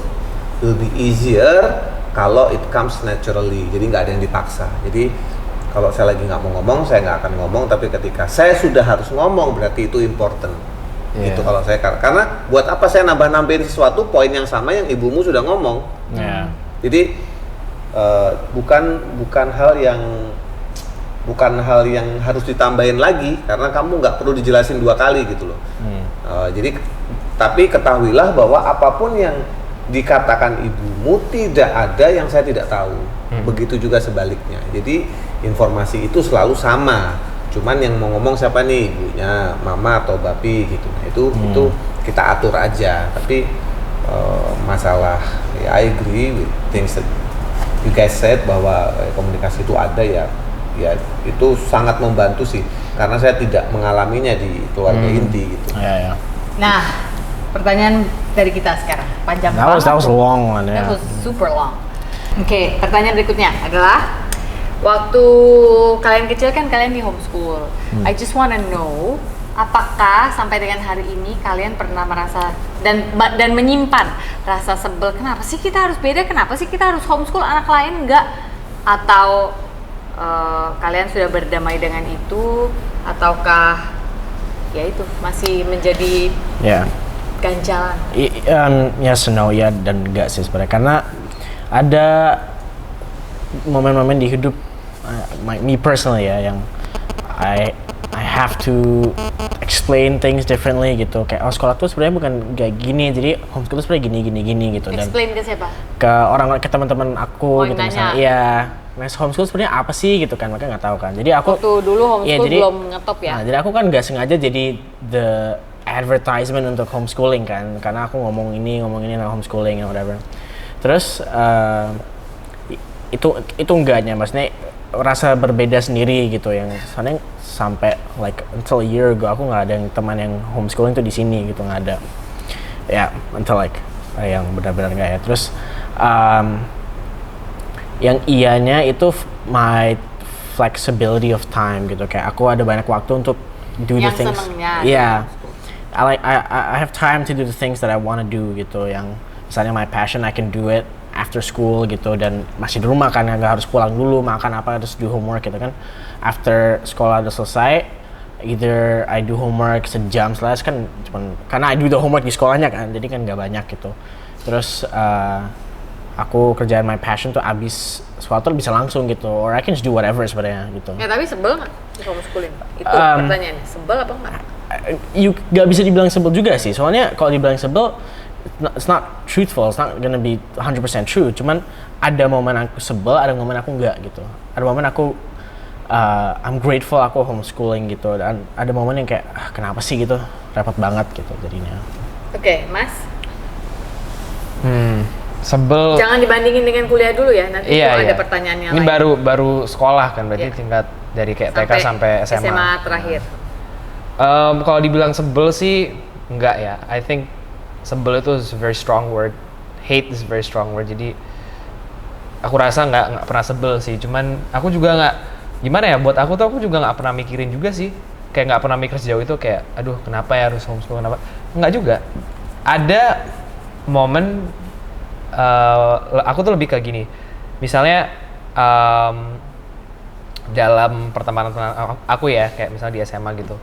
be easier kalau it comes naturally. Jadi nggak ada yang dipaksa. Jadi kalau saya lagi nggak mau ngomong, saya nggak akan ngomong. Tapi ketika saya sudah harus ngomong, berarti itu important. Gitu kalau saya, karena buat apa saya nambah-nambahin sesuatu poin yang sama yang ibumu sudah ngomong. Yeah. Jadi bukan hal yang harus ditambahin lagi, karena kamu nggak perlu dijelasin 2 kali gitu loh. Jadi tapi ketahuilah bahwa apapun yang dikatakan ibumu tidak ada yang saya tidak tahu. Begitu juga sebaliknya. Jadi informasi itu selalu sama. Cuman yang mau ngomong siapa nih, ibunya, mama atau bapi gitu. Nah, itu kita atur aja. Tapi masalah I agree with things that you guys said, bahwa komunikasi itu ada ya itu sangat membantu sih. Karena saya tidak mengalaminya di keluarga inti gitu. Yeah. Nah, pertanyaan dari kita sekarang panjang That was banget. a long one. That Yeah. was super long. Oke, pertanyaan berikutnya adalah waktu kalian kecil kan kalian di homeschool. I just wanna know, apakah sampai dengan hari ini kalian pernah merasa dan menyimpan rasa sebel, kenapa sih kita harus beda, kenapa sih kita harus homeschool, anak lain enggak? Atau kalian sudah berdamai dengan itu, ataukah ya itu masih menjadi Yeah. ganjalan? Yes and no, ya dan enggak sih sebenarnya, karena ada momen-momen di hidup me personally ya yang I have to explain things differently gitu. Kayak sekolah tuh sebenarnya bukan kayak gini, jadi homeschool tuh sebenarnya gini gitu. Dan Explain ke siapa? ke teman-teman aku gitu misalnya. Iya, homeschool sebenarnya apa sih gitu kan, mereka nggak tahu kan. Jadi aku Waktu dulu homeschool belum ngetop ya? Nah, jadi aku kan nggak sengaja jadi the advertisement untuk homeschooling kan, karena aku ngomong ini nah homeschooling and whatever. Terus itu enggaknya, maksudnya rasa berbeda sendiri gitu, yang soalnya sampai like until a year ago aku nggak ada yang teman yang homeschooling tuh di sini gitu, nggak ada ya, until like yang benar-benar nggak ya. Terus yang iyanya itu my flexibility of time gitu, kayak aku ada banyak waktu untuk do the things. Yeah, I have time to do the things that I want to do gitu, yang misalnya my passion I can do it after school gitu, dan masih di rumah kan, nggak harus pulang dulu makan apa, terus do homework gitu kan. After sekolah udah selesai, either I do homework sejam selesai kan, cuman karena I do the homework di sekolahnya kan, jadi kan nggak banyak gitu. Terus aku kerjaan my passion tuh abis sesuatu bisa langsung gitu, or I can just do whatever sebenarnya gitu. Ya tapi sebel nggak di homeschooling Pak? Itu pertanyaannya, sebel apa enggak? Gak bisa dibilang sebel juga sih, soalnya kalau dibilang sebel, it's not truthful, it's not gonna be 100% true. Cuman ada momen aku sebel, ada momen aku enggak gitu. Ada momen aku I'm grateful aku homeschooling gitu, dan ada momen yang kayak kenapa sih gitu, repot banget gitu jadinya. Oke, Mas. Sebel. Jangan dibandingin dengan kuliah dulu ya, nanti Iya, ada pertanyaan yang ini lain. baru sekolah kan, berarti Iya. tingkat dari kayak TK sampai SMA. SMA terakhir. Kalau dibilang sebel sih enggak ya. I think sebel itu is a very strong word. Hate is a very strong word. Jadi aku rasa nggak pernah sebel sih. Cuman aku juga nggak, gimana ya, buat aku tuh aku juga nggak pernah mikirin juga sih. Kayak nggak pernah mikir sejauh itu, kayak aduh kenapa ya harus homeschool, kenapa? Nggak juga. Ada momen aku tuh lebih kayak gini. Misalnya dalam pertemanan aku ya, kayak misalnya di SMA gitu.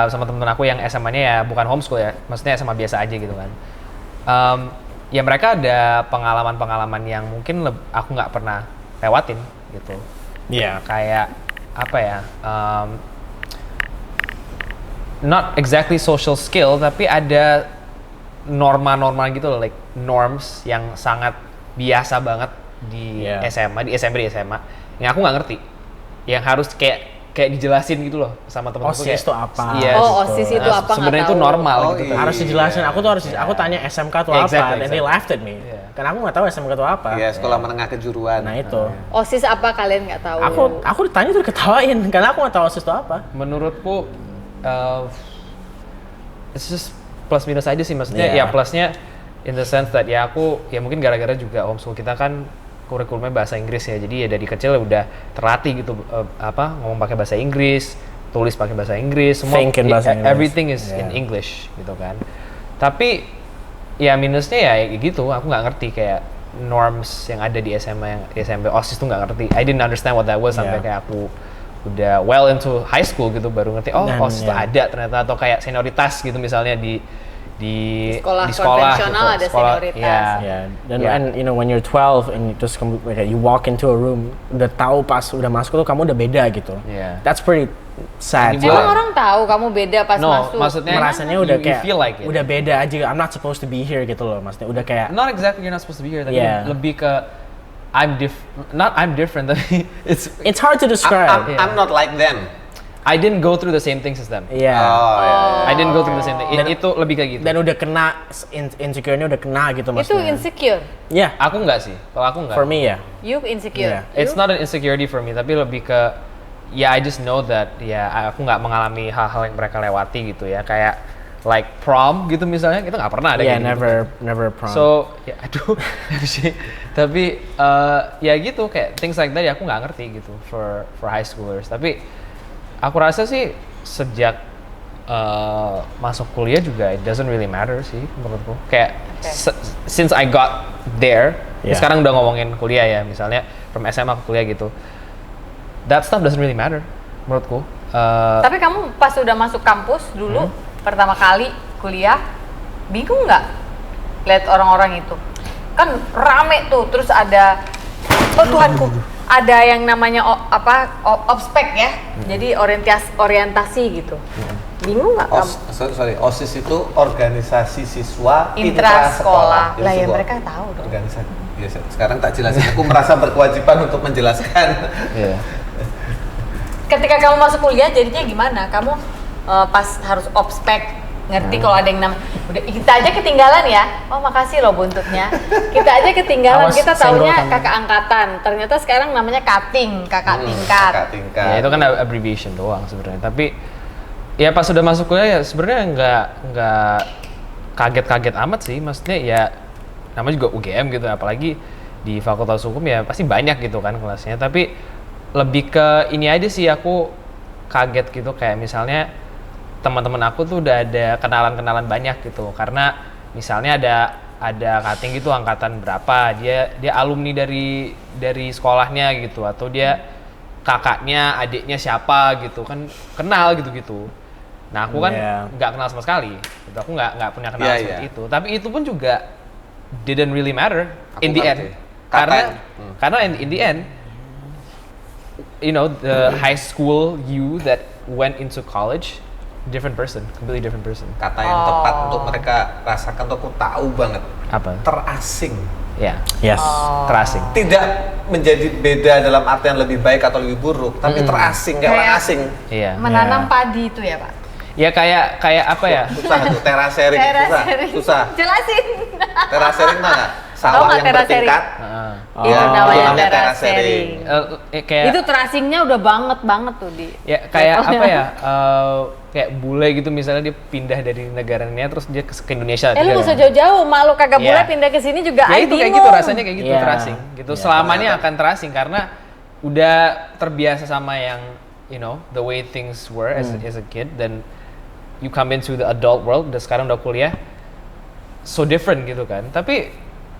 Sama teman-teman aku yang SMA-nya ya bukan homeschool ya, maksudnya SMA biasa aja gitu kan. Ya mereka ada pengalaman-pengalaman yang mungkin aku nggak pernah lewatin gitu. Iya. Kayak apa ya? Not exactly social skill, tapi ada norma-norma gitu loh, like norms yang sangat biasa banget di SMA, di SMP, di SMA, yang aku nggak ngerti, yang harus kayak dijelasin gitu loh sama teman-teman. OSIS itu apa? Yes. OSIS itu apa? Sebenarnya itu normal gitu. iya. Harus dijelasin. Aku tanya SMK itu apa, Exactly. and they laughed at me. Karena aku nggak tahu SMK itu apa. Iya, sekolah menengah kejuruan. Nah itu. OSIS apa kalian nggak tahu? Aku ditanya tuh ketawain, karena aku nggak tahu OSIS itu apa. Menurutku, it's just plus minus aja sih, maksudnya ya plusnya in the sense that ya aku ya mungkin gara-gara juga homeschool kita kan kurikulumnya bahasa Inggris ya, jadi ya dari kecil udah terlatih gitu ngomong pakai bahasa Inggris, tulis pakai bahasa Inggris, semua bahasa Inggris. Everything is in English gitu kan. Tapi ya minusnya ya gitu, aku nggak ngerti kayak norms yang ada di SMA, yang di SMP OSIS tuh nggak ngerti. I didn't understand what that was sampai kayak aku udah well into high school gitu baru ngerti OSIS tuh ada ternyata, atau kayak senioritas gitu misalnya di sekolah konvensional gitu. ada senioritas. Dan and you know when you're 12 and you walk into a room, udah tahu pas udah masuk tuh kamu udah beda gitu. That's pretty sad. Emang orang tahu kamu beda pas masuk? Maksudnya merasanya udah kayak feel like it. udah beda aja. I'm not supposed to be here gitu loh. Maksudnya udah kayak not exactly you're not supposed to be here, tapi lebih ke I'm different, tapi it's hard to describe. I'm not like them. I didn't go through the same things as them. Iya. I didn't go through the same thing. Itu lebih kayak gitu. Dan udah kena insecure-nya udah kena gitu Itu maksudnya. insecure? Iya. Aku enggak sih. Kalau aku enggak. For me ya. You insecure? Yeah. It's not an insecurity for me, tapi lebih ke I just know that aku nggak mengalami hal-hal yang mereka lewati gitu ya, kayak like prom gitu misalnya, kita nggak pernah ada kayak gitu. Never prom. So tapi ya gitu, kayak things like that ya aku nggak ngerti gitu for high schoolers. Tapi aku rasa sih sejak masuk kuliah juga it doesn't really matter sih menurutku. Kayak since I got there, sekarang udah ngomongin kuliah ya, misalnya from SMA ke kuliah gitu, that stuff doesn't really matter menurutku. Tapi kamu pas udah masuk kampus dulu, pertama kali kuliah, bingung nggak lihat orang-orang itu? Kan rame tuh, terus ada, oh Tuhanku, ada yang namanya ospek ya, jadi orientasi gitu. Bingung nggak kamu? OSIS itu organisasi siswa Intrasekolah. Jadi Lah ya sebuah mereka tahu dong. organisasi. Ya, sekarang tak jelasin. Aku merasa berkewajiban untuk menjelaskan. Iya. Ketika kamu masuk kuliah jadinya gimana? Kamu pas harus ospek ngerti kalau ada yang namanya udah kita aja ketinggalan ya. Oh makasih loh buntutnya. Kita aja ketinggalan. Awas, Kita taunya senggol kamu. kakak angkatan. Ternyata sekarang namanya cutting, kakak tingkat. Kakak tingkat. Ya itu kan abbreviation doang sebenarnya. Tapi ya pas sudah masuk kuliah ya sebenarnya nggak kaget-kaget amat sih. Maksudnya ya namanya juga UGM gitu, apalagi di Fakultas Hukum ya pasti banyak gitu kan kelasnya. Tapi lebih ke ini aja sih, aku kaget gitu kayak misalnya teman-teman aku tuh udah ada kenalan-kenalan banyak gitu, karena misalnya ada cutting gitu angkatan berapa, dia alumni dari sekolahnya gitu, atau dia kakaknya adiknya siapa gitu kan, kenal gitu. Nah aku kan nggak kenal sama sekali gitu, aku nggak punya kenal seperti itu. Tapi itu pun juga didn't really matter in the end, karena in the end you know the high school you that went into college, different person, completely different person. Kata yang tepat untuk mereka rasakan tuh aku tahu banget. Apa? Terasing. Ya. Yes. Terasing. Tidak menjadi beda dalam artian lebih baik atau lebih buruk, tapi terasing, kayak orang asing. Iya. Menanam padi itu ya Pak? Ya kayak apa ya? Susah tuh, terasering, susah. Jelasin. Terasering mana? Tahu Sawah nggak yang terasering? bertingkat. Itu Oh, namanya namanya terasering. Kayak Itu terasingnya udah banget tuh di. ya kayak apa ya? Kayak bule gitu misalnya dia pindah dari negaranya terus dia ke Indonesia. Lu nggak usah jauh-jauh, malu kagak boleh pindah ke sini juga. Ya itu kayak gitu rasanya kayak gitu, Iya. terasing gitu. Selamanya akan terasing karena udah terbiasa sama yang you know the way things were as a kid, dan you come into the adult world, dan sekarang udah kuliah, so different gitu kan. Tapi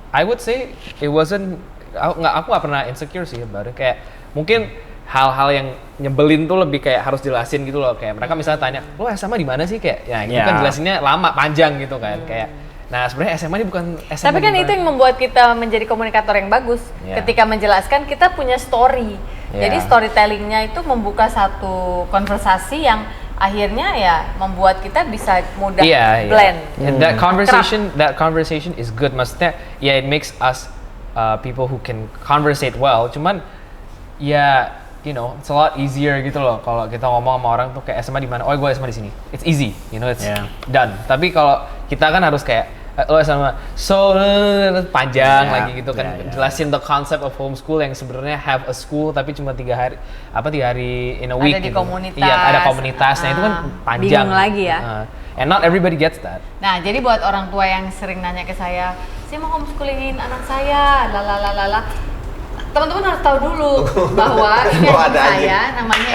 I would say it wasn't, aku nggak pernah insecure sih baru kayak mungkin hal-hal yang nyebelin tuh lebih kayak harus jelasin gitu loh, kayak mereka misalnya tanya lo SMA di mana sih, kayak ya itu kan jelasinnya lama panjang gitu kan kayak. Nah sebenarnya SMA ini bukan SMA. Tapi kan itu yang membuat kita menjadi komunikator yang bagus. Yeah. Ketika menjelaskan kita punya story. Yeah. Jadi storytellingnya itu membuka satu konversasi yang akhirnya ya membuat kita bisa mudah blend. And that conversation is good. Maksudnya ya it makes us people who can conversate well. Cuman ya you know it's a lot easier gitu loh kalau kita ngomong sama orang tuh kayak SMA di mana? Oh gue SMA di sini. It's easy, you know, it's done. Tapi kalau kita kan harus kayak lo sama panjang lagi gitu kan, jelasin the concept of homeschool yang sebenarnya have a school tapi cuma 3 hari in a week. Ada di gitu. komunitas. Iya, ada komunitasnya itu kan panjang. Bingung lagi ya. And not everybody gets that. Nah, jadi buat orang tua yang sering nanya ke saya mau homeschoolingin anak saya, lalalala. Teman-teman harus tahu dulu bahwa ini anak saya namanya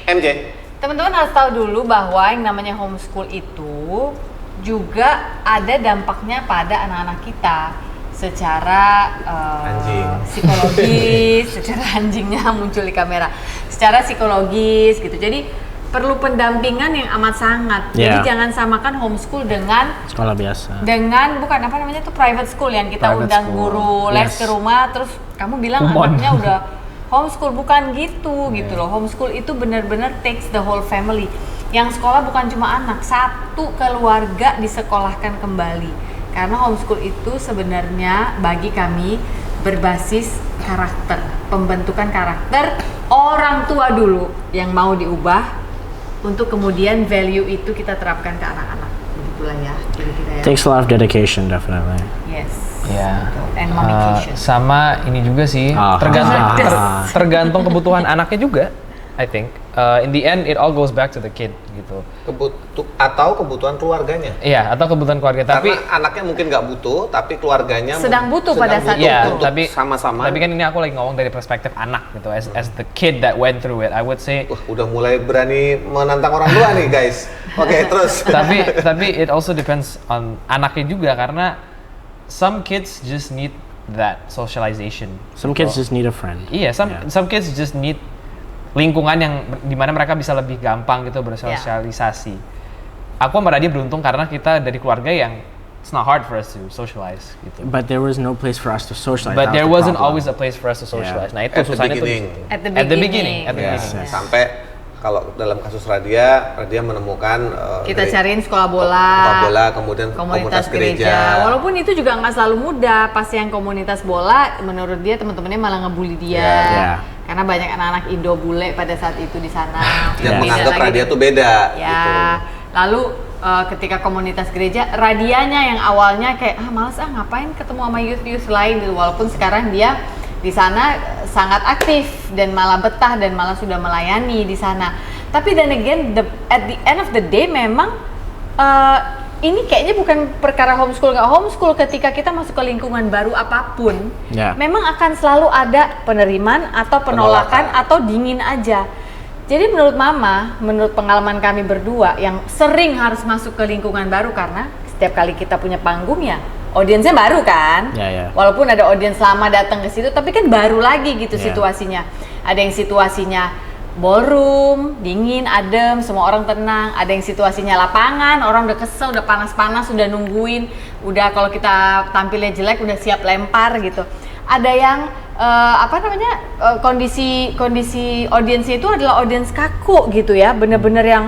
MJ. Teman-teman harus tahu dulu bahwa yang namanya homeschool itu juga ada dampaknya pada anak-anak kita secara psikologis, secara anjingnya muncul di kamera, secara psikologis gitu. Jadi perlu pendampingan yang amat sangat. Jadi jangan samakan homeschool dengan sekolah biasa. Dengan bukan apa namanya itu private school yang kita Private undang school. guru les ke rumah terus kamu bilang anaknya udah homeschool, bukan gitu gitu loh. Homeschool itu benar-benar takes the whole family. Yang sekolah bukan cuma anak, satu keluarga disekolahkan kembali. Karena homeschool itu sebenarnya bagi kami berbasis karakter, pembentukan karakter orang tua dulu yang mau diubah untuk kemudian value itu kita terapkan ke anak-anak. Begitulah ya, kira-kira ya. Takes a lot of dedication, definitely. Yes. Ya. And momication. Sama ini juga sih, tergantung kebutuhan anaknya juga. I think in the end it all goes back to the kid gitu. Atau kebutuhan keluarganya. Iya, atau kebutuhan keluarga. Tapi anaknya mungkin nggak butuh, tapi keluarganya sedang butuh pada saat itu. Untuk tapi sama-sama. Tapi kan ini aku lagi ngomong dari perspektif anak gitu, as the kid that went through it, I would say. Udah mulai berani menantang orang tua nih guys. Oke, terus. tapi it also depends on anaknya juga, karena some kids just need that socialization. Some kids just need a friend. Iya, some kids just need lingkungan yang dimana mereka bisa lebih gampang gitu bersosialisasi. Aku sama Radia beruntung karena kita dari keluarga yang it's not hard for us to socialize gitu. But there was no place for us to socialize. But there wasn't always a place for us to socialize. Nah itu susahnya tuh beginning. at the beginning. Sampai kalau dalam kasus Radia menemukan Kita cariin sekolah bola, kemudian komunitas gereja. Walaupun itu juga nggak selalu mudah. Pas yang komunitas bola, menurut dia teman-temannya malah ngebully dia. Yeah. Karena banyak anak-anak Indo bule pada saat itu di sana. yang Yeah. menganggap Beda lagi. Radia tuh beda. Ya, Gitu. lalu ketika komunitas gereja, Radianya yang awalnya kayak males ngapain ketemu sama youth lain gitu. Walaupun sekarang dia di sana sangat aktif dan malah betah dan malah sudah melayani di sana. Tapi then again, at the end of the day memang ini kayaknya bukan perkara homeschool nggak homeschool. Ketika kita masuk ke lingkungan baru apapun, memang akan selalu ada penerimaan atau penolakan atau dingin aja. Jadi menurut Mama, menurut pengalaman kami berdua yang sering harus masuk ke lingkungan baru karena setiap kali kita punya panggung ya audiensnya baru kan. Walaupun ada audiens lama datang ke situ, tapi kan baru lagi gitu situasinya. Ada yang situasinya ballroom, dingin, adem, semua orang tenang. Ada yang situasinya lapangan, orang udah kesel, udah panas-panas, udah nungguin, udah kalau kita tampilnya jelek udah siap lempar gitu. Ada yang kondisi audiensnya itu adalah audiens kaku gitu ya, bener-bener yang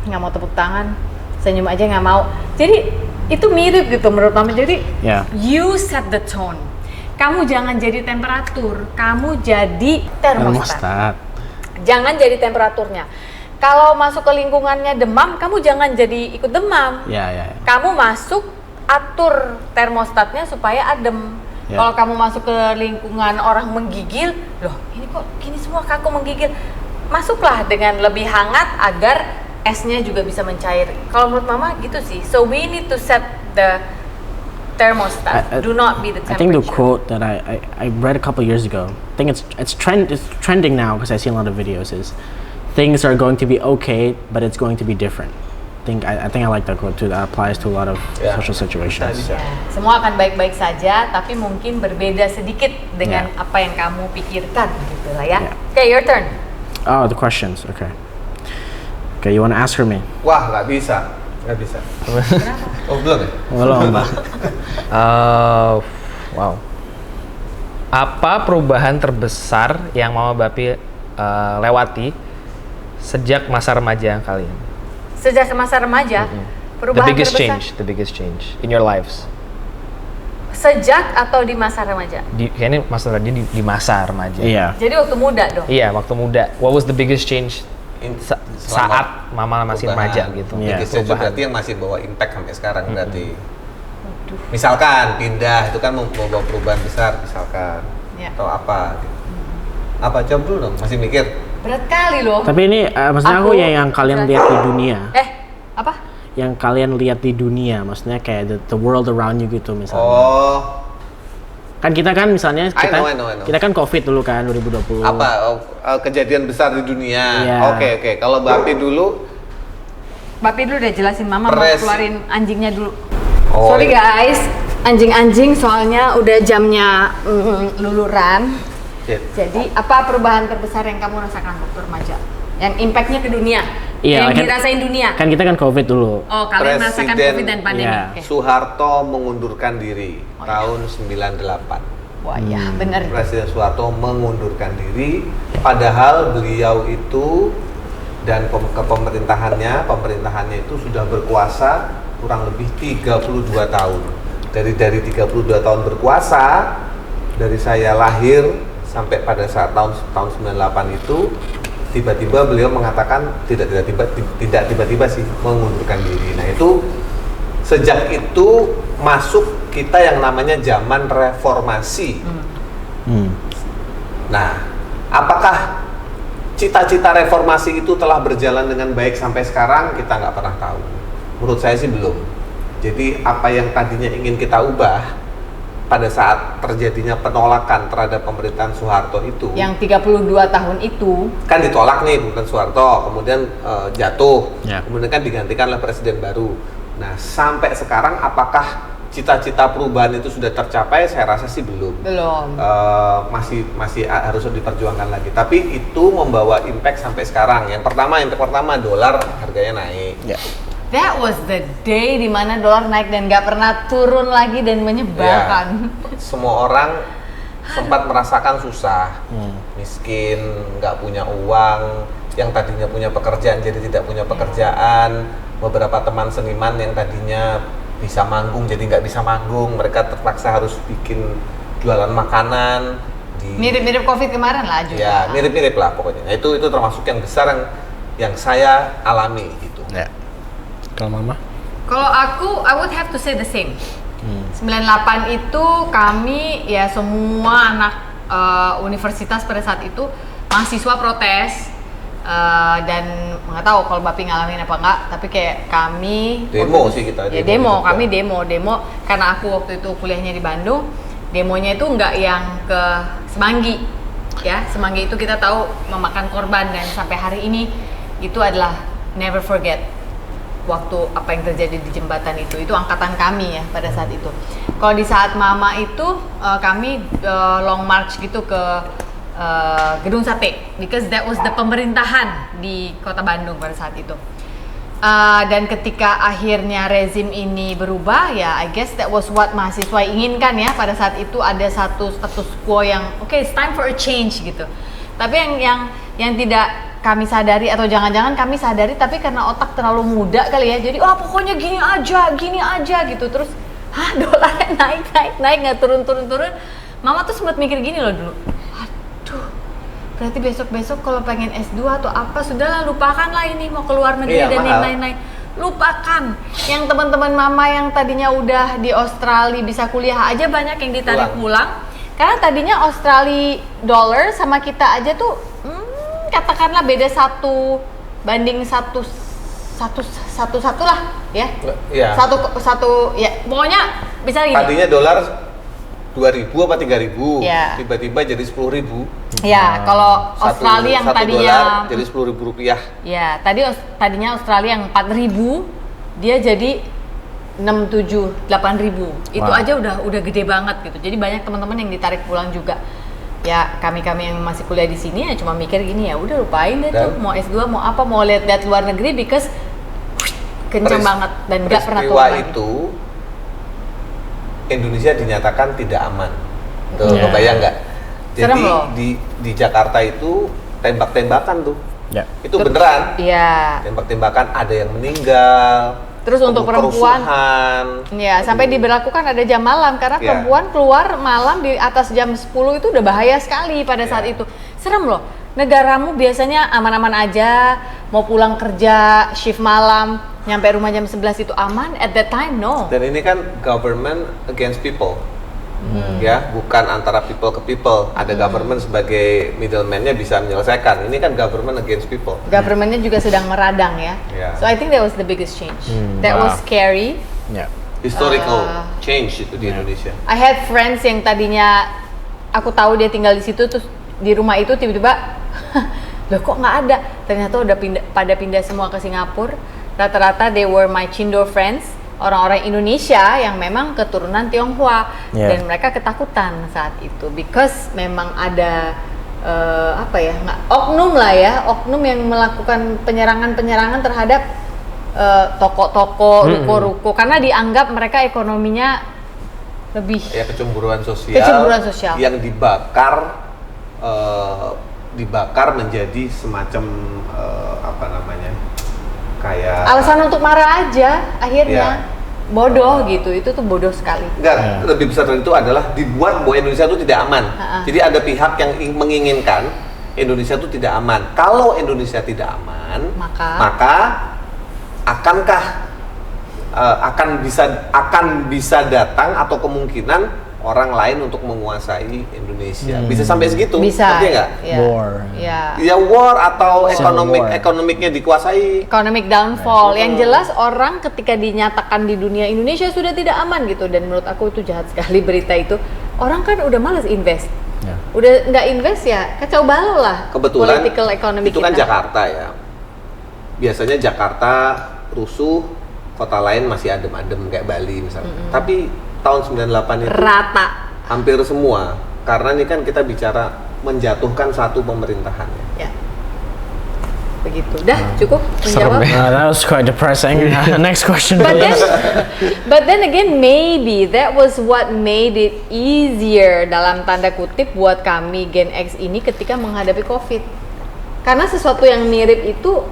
nggak mau tepuk tangan, senyum aja nggak mau. Jadi itu mirip gitu menurut Mama. Jadi you set the tone. Kamu jangan jadi temperatur, kamu jadi termostat. Jangan jadi temperaturnya. Kalau masuk ke lingkungannya demam, kamu jangan jadi ikut demam. Kamu masuk atur termostatnya supaya adem. Kalau kamu masuk ke lingkungan orang menggigil, loh ini kok gini semua kaku menggigil. Masuklah dengan lebih hangat agar esnya juga bisa mencair. Kalau menurut Mama gitu sih. So we need to set the thermostat. Do not be the temperature. I think the quote that I read a couple years ago, I think it's trending now because I see a lot of videos, is things are going to be okay, but it's going to be different. I think I like that quote too. That applies to a lot of social situations. Semua akan baik-baik saja, tapi mungkin berbeda sedikit dengan apa yang kamu pikirkan gitu lah ya. Okay, your turn. Oh, the questions. Okay, you want to ask her me? Wah, nggak bisa. Oh, belum ya? Belum, Mbak. Wow. Apa perubahan terbesar yang Mama Bapi lewati sejak masa remaja kalian? Sejak masa remaja, perubahan The biggest change in your lives. Sejak atau di masa remaja? Kayaknya maksudnya di masa remaja. Iya. Jadi waktu muda dong? Iya, waktu muda. What was the biggest change saat Mama masih remaja gitu? Biggest change berarti yang masih bawa impact sampai sekarang berarti. Misalkan pindah, itu kan membawa perubahan besar misalkan. Atau apa gitu. Apa, jawab dulu dong, masih mikir. Berat kali loh. Tapi ini maksudnya aku yang kalian lihat di dunia. Apa? Yang kalian lihat di dunia, maksudnya kayak the world around you gitu misalnya. Oh. Kan kita kan misalnya I know. kita kan COVID dulu kan 2020. Apa kejadian besar di dunia? Yeah. Oke. Kalau Bapi dulu udah jelasin Mama mau keluarin anjingnya dulu. Oh, Sorry guys, anjing-anjing soalnya udah jamnya luluran. Jadi apa perubahan terbesar yang kamu rasakan waktu remaja? Yang impactnya ke dunia? Iya, yang dirasain dunia? Kan kita kan COVID dulu. Oh, kalian merasakan COVID dan pandemi. Okay. Soeharto mengundurkan diri tahun 98. Wah ya, benar. Presiden Soeharto mengundurkan diri, padahal beliau itu dan pemerintahannya itu sudah berkuasa kurang lebih 32 tahun. Dari 32 tahun berkuasa, dari saya lahir sampai pada saat tahun 98 itu tiba-tiba beliau mengatakan tidak tiba-tiba sih mengundurkan diri. Nah, itu sejak itu masuk kita yang namanya zaman reformasi. Nah, apakah cita-cita reformasi itu telah berjalan dengan baik sampai sekarang? Kita nggak pernah tahu. Menurut saya sih belum. Jadi apa yang tadinya ingin kita ubah pada saat terjadinya penolakan terhadap pemerintahan Soeharto itu, yang 32 tahun itu kan ditolak nih pemerintahan Soeharto, kemudian jatuh, Yeah. Kemudian kan digantikan oleh presiden baru. Nah, sampai sekarang apakah cita-cita perubahan itu sudah tercapai? Saya rasa sih belum. Masih harus diperjuangkan lagi. Tapi itu membawa impact sampai sekarang. Yang pertama dolar harganya naik. Yeah. That was the day dimana dolar naik dan nggak pernah turun lagi dan menyebalkan. Semua orang sempat merasakan susah, miskin, nggak punya uang, yang tadinya punya pekerjaan jadi tidak punya pekerjaan, beberapa teman seniman yang tadinya bisa manggung jadi nggak bisa manggung, mereka terpaksa harus bikin jualan makanan di Mirip-mirip COVID kemarin lah juga. ya mirip-mirip lah pokoknya. Nah, itu termasuk yang besar yang saya alami gitu. Ya. Kalau Mama? Kalau aku, I would have to say the same. 98 itu kami ya semua anak universitas pada saat itu mahasiswa protes dan nggak tahu kalau Bapi ngalamin apa enggak, tapi kayak kami Demo sih kita. ya demo, kami demo karena aku waktu itu kuliahnya di Bandung. Demonya itu nggak yang ke Semanggi, ya Semanggi itu kita tahu memakan korban dan sampai hari ini itu adalah never forget waktu apa yang terjadi di jembatan itu angkatan kami ya pada saat itu. Kalau di saat Mama itu kami long march gitu ke Gedung Sate because that was the pemerintahan di Kota Bandung pada saat itu. Dan ketika akhirnya rezim ini berubah ya I guess that was what mahasiswa inginkan ya pada saat itu, ada satu status quo yang okay, it's time for a change gitu. Tapi yang tidak kami sadari atau jangan-jangan kami sadari tapi karena otak terlalu muda kali ya, jadi pokoknya gini aja gitu, terus dolarnya naik nggak turun. Mama tuh sempat mikir gini loh dulu, aduh berarti besok kalau pengen S2 atau apa sudahlah, lupakan lah ini mau keluar negeri dan yang lain-lain, lupakan. Yang teman-teman Mama yang tadinya udah di Australia bisa kuliah aja banyak yang ditarik pulang karena tadinya Australia dollar sama kita aja tuh katakanlah beda 1 banding 1 lah ya. Iya. Satu ya pokoknya bisa gini. Tadinya dolar 2.000 apa 3.000, Ya. tiba-tiba jadi 10.000. Ya, kalau Australia yang tadinya dolar jadi 10.000 rupiah. ya, tadinya Australia yang 4.000 dia jadi 6, 7, 8.000. Itu aja udah gede banget gitu. Jadi banyak teman-teman yang ditarik pulang juga. Ya kami yang masih kuliah di sini ya cuma mikir gini, ya udah lupain deh tuh mau S2 mau apa, mau lihat luar negeri because kenceng banget dan nggak pernah turun lagi. Itu Indonesia dinyatakan tidak aman. Tuh Iya. kebayang nggak? Serem Jadi loh. di Jakarta itu tembak-tembakan tuh. Ya. Itu beneran. Iya. Tembak-tembakan, ada yang meninggal. Terus untuk perempuan, kerusuhan. ya sampai diberlakukan ada jam malam karena Ya. perempuan keluar malam di atas jam 10 itu udah bahaya sekali pada saat itu. Serem loh. Negaramu biasanya aman-aman aja, mau pulang kerja shift malam, nyampe rumah jam 11 itu aman. At that time no. Dan ini kan government against people. Ya, bukan antara people ke people. Ada government sebagai middleman-nya bisa menyelesaikan. Ini kan government against people. Government-nya juga sedang meradang ya. Ya. So I think that was the biggest change. That was scary. Ya. Historical change itu di Indonesia. I had friends yang tadinya aku tahu dia tinggal di situ, terus di rumah itu tiba-tiba loh kok nggak ada, ternyata udah pada pindah semua ke Singapura. Rata-rata they were my Cindo friends, orang-orang Indonesia yang memang keturunan Tionghoa. Yeah. Dan mereka ketakutan saat itu because memang ada oknum lah ya, oknum yang melakukan penyerangan terhadap toko-toko, ruko-ruko karena dianggap mereka ekonominya lebih Ya, kecemburuan sosial yang dibakar menjadi semacam kayak alasan untuk marah aja akhirnya. Ya. Bodoh gitu, itu tuh bodoh sekali. enggak, lebih besar dari itu adalah dibuat bahwa Indonesia itu tidak aman. Jadi ada pihak yang menginginkan Indonesia itu tidak aman. Kalau Indonesia tidak aman, maka akankah akan bisa datang atau kemungkinan orang lain untuk menguasai Indonesia. Bisa sampai segitu? Bisa. Ngerti nggak? Ya. War. Ya. Ya war atau war. ekonomiknya dikuasai. Economic downfall. Yang jelas orang ketika dinyatakan di dunia Indonesia sudah tidak aman gitu, dan menurut aku itu jahat sekali berita itu. Orang kan udah males invest. Ya. Udah nggak invest ya kacau balau lah. Kebetulan Political economy itu kan kita. Jakarta ya. Biasanya Jakarta rusuh, kota lain masih adem-adem kayak Bali misalnya. Tapi tahun 98 itu Rata. hampir semua, karena ini kan kita bicara menjatuhkan satu pemerintahan ya. Ya. Begitu. Dah, cukup menjawab. That was quite depressing. Next question, But then, please. but then again, maybe that was what made it easier dalam tanda kutip buat kami Gen X ini ketika menghadapi COVID. Karena sesuatu yang mirip itu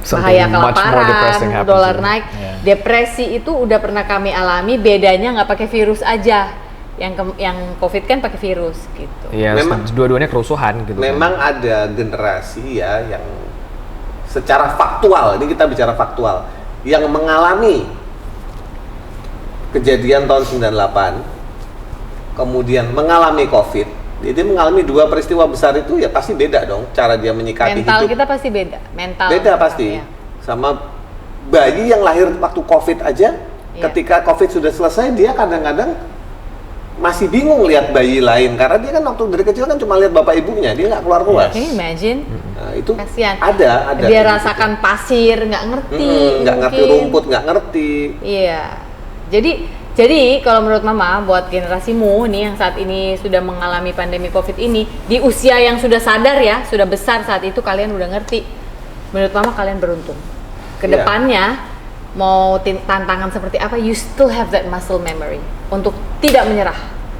bahaya kelaparan, dolar naik, depresi itu udah pernah kami alami. Bedanya nggak pakai virus aja. Yang COVID kan pakai virus gitu. Iya, dua-duanya kerusuhan gitu. Memang ada generasi ya yang secara faktual, ini kita bicara faktual, yang mengalami kejadian tahun 98, kemudian mengalami COVID, jadi mengalami dua peristiwa besar itu ya pasti beda dong cara dia menyikapi Mental hidup. kita pasti beda, mental. Beda pasti. Ya. Sama bayi yang lahir waktu COVID aja, Iya. ketika COVID sudah selesai, dia kadang-kadang masih bingung lihat bayi lain karena dia kan waktu dari kecil kan cuma lihat bapak ibunya, dia nggak keluar-keluar. Can you imagine? Nah, itu Kasian. ada Dia kayak rasakan pasir, nggak ngerti. nggak ngerti mungkin. rumput, nggak ngerti. Iya. Jadi kalau menurut Mama, buat generasimu nih yang saat ini sudah mengalami pandemi COVID ini, di usia yang sudah sadar ya, sudah besar saat itu kalian udah ngerti. Menurut Mama kalian beruntung. Kedepannya mau tantangan seperti apa, you still have that muscle memory untuk tidak menyerah.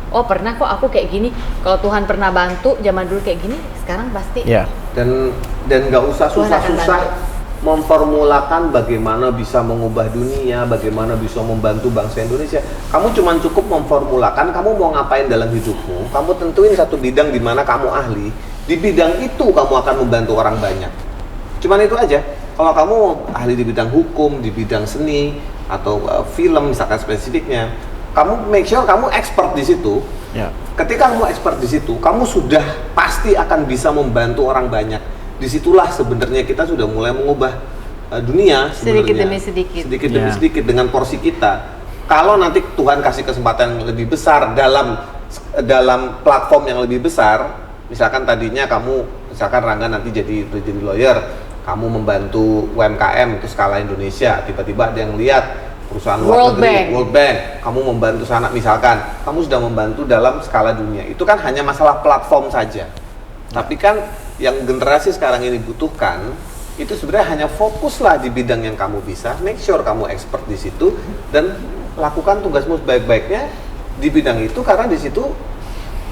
Oh pernah kok aku kayak gini. Kalau Tuhan pernah bantu zaman dulu kayak gini, sekarang pasti. Yeah. Dan nggak usah Tuhan akan susah-susah bantu. memformulakan bagaimana bisa mengubah dunia, bagaimana bisa membantu bangsa Indonesia. Kamu cuma cukup memformulakan kamu mau ngapain dalam hidupmu. Kamu tentuin satu bidang di mana kamu ahli. Di bidang itu kamu akan membantu orang banyak. Cuman itu aja. Kalau kamu ahli di bidang hukum, di bidang seni atau film misalkan spesifiknya, kamu make sure kamu expert di situ. Yeah. Ketika kamu expert di situ, kamu sudah pasti akan bisa membantu orang banyak. Disitulah sebenarnya kita sudah mulai mengubah dunia sebenarnya. Sedikit demi sedikit. Sedikit demi Yeah. sedikit dengan porsi kita. Kalau nanti Tuhan kasih kesempatan yang lebih besar dalam platform yang lebih besar, misalkan tadinya kamu, misalkan Rangga nanti jadi lawyer, kamu membantu UMKM itu skala Indonesia, tiba-tiba ada yang lihat perusahaan luar negeri, World Bank, kamu membantu sana misalkan, kamu sudah membantu dalam skala dunia. Itu kan hanya masalah platform saja. Tapi kan yang generasi sekarang ini butuhkan itu sebenarnya hanya fokuslah di bidang yang kamu bisa, make sure kamu expert di situ dan lakukan tugasmu sebaik-baiknya di bidang itu karena di situ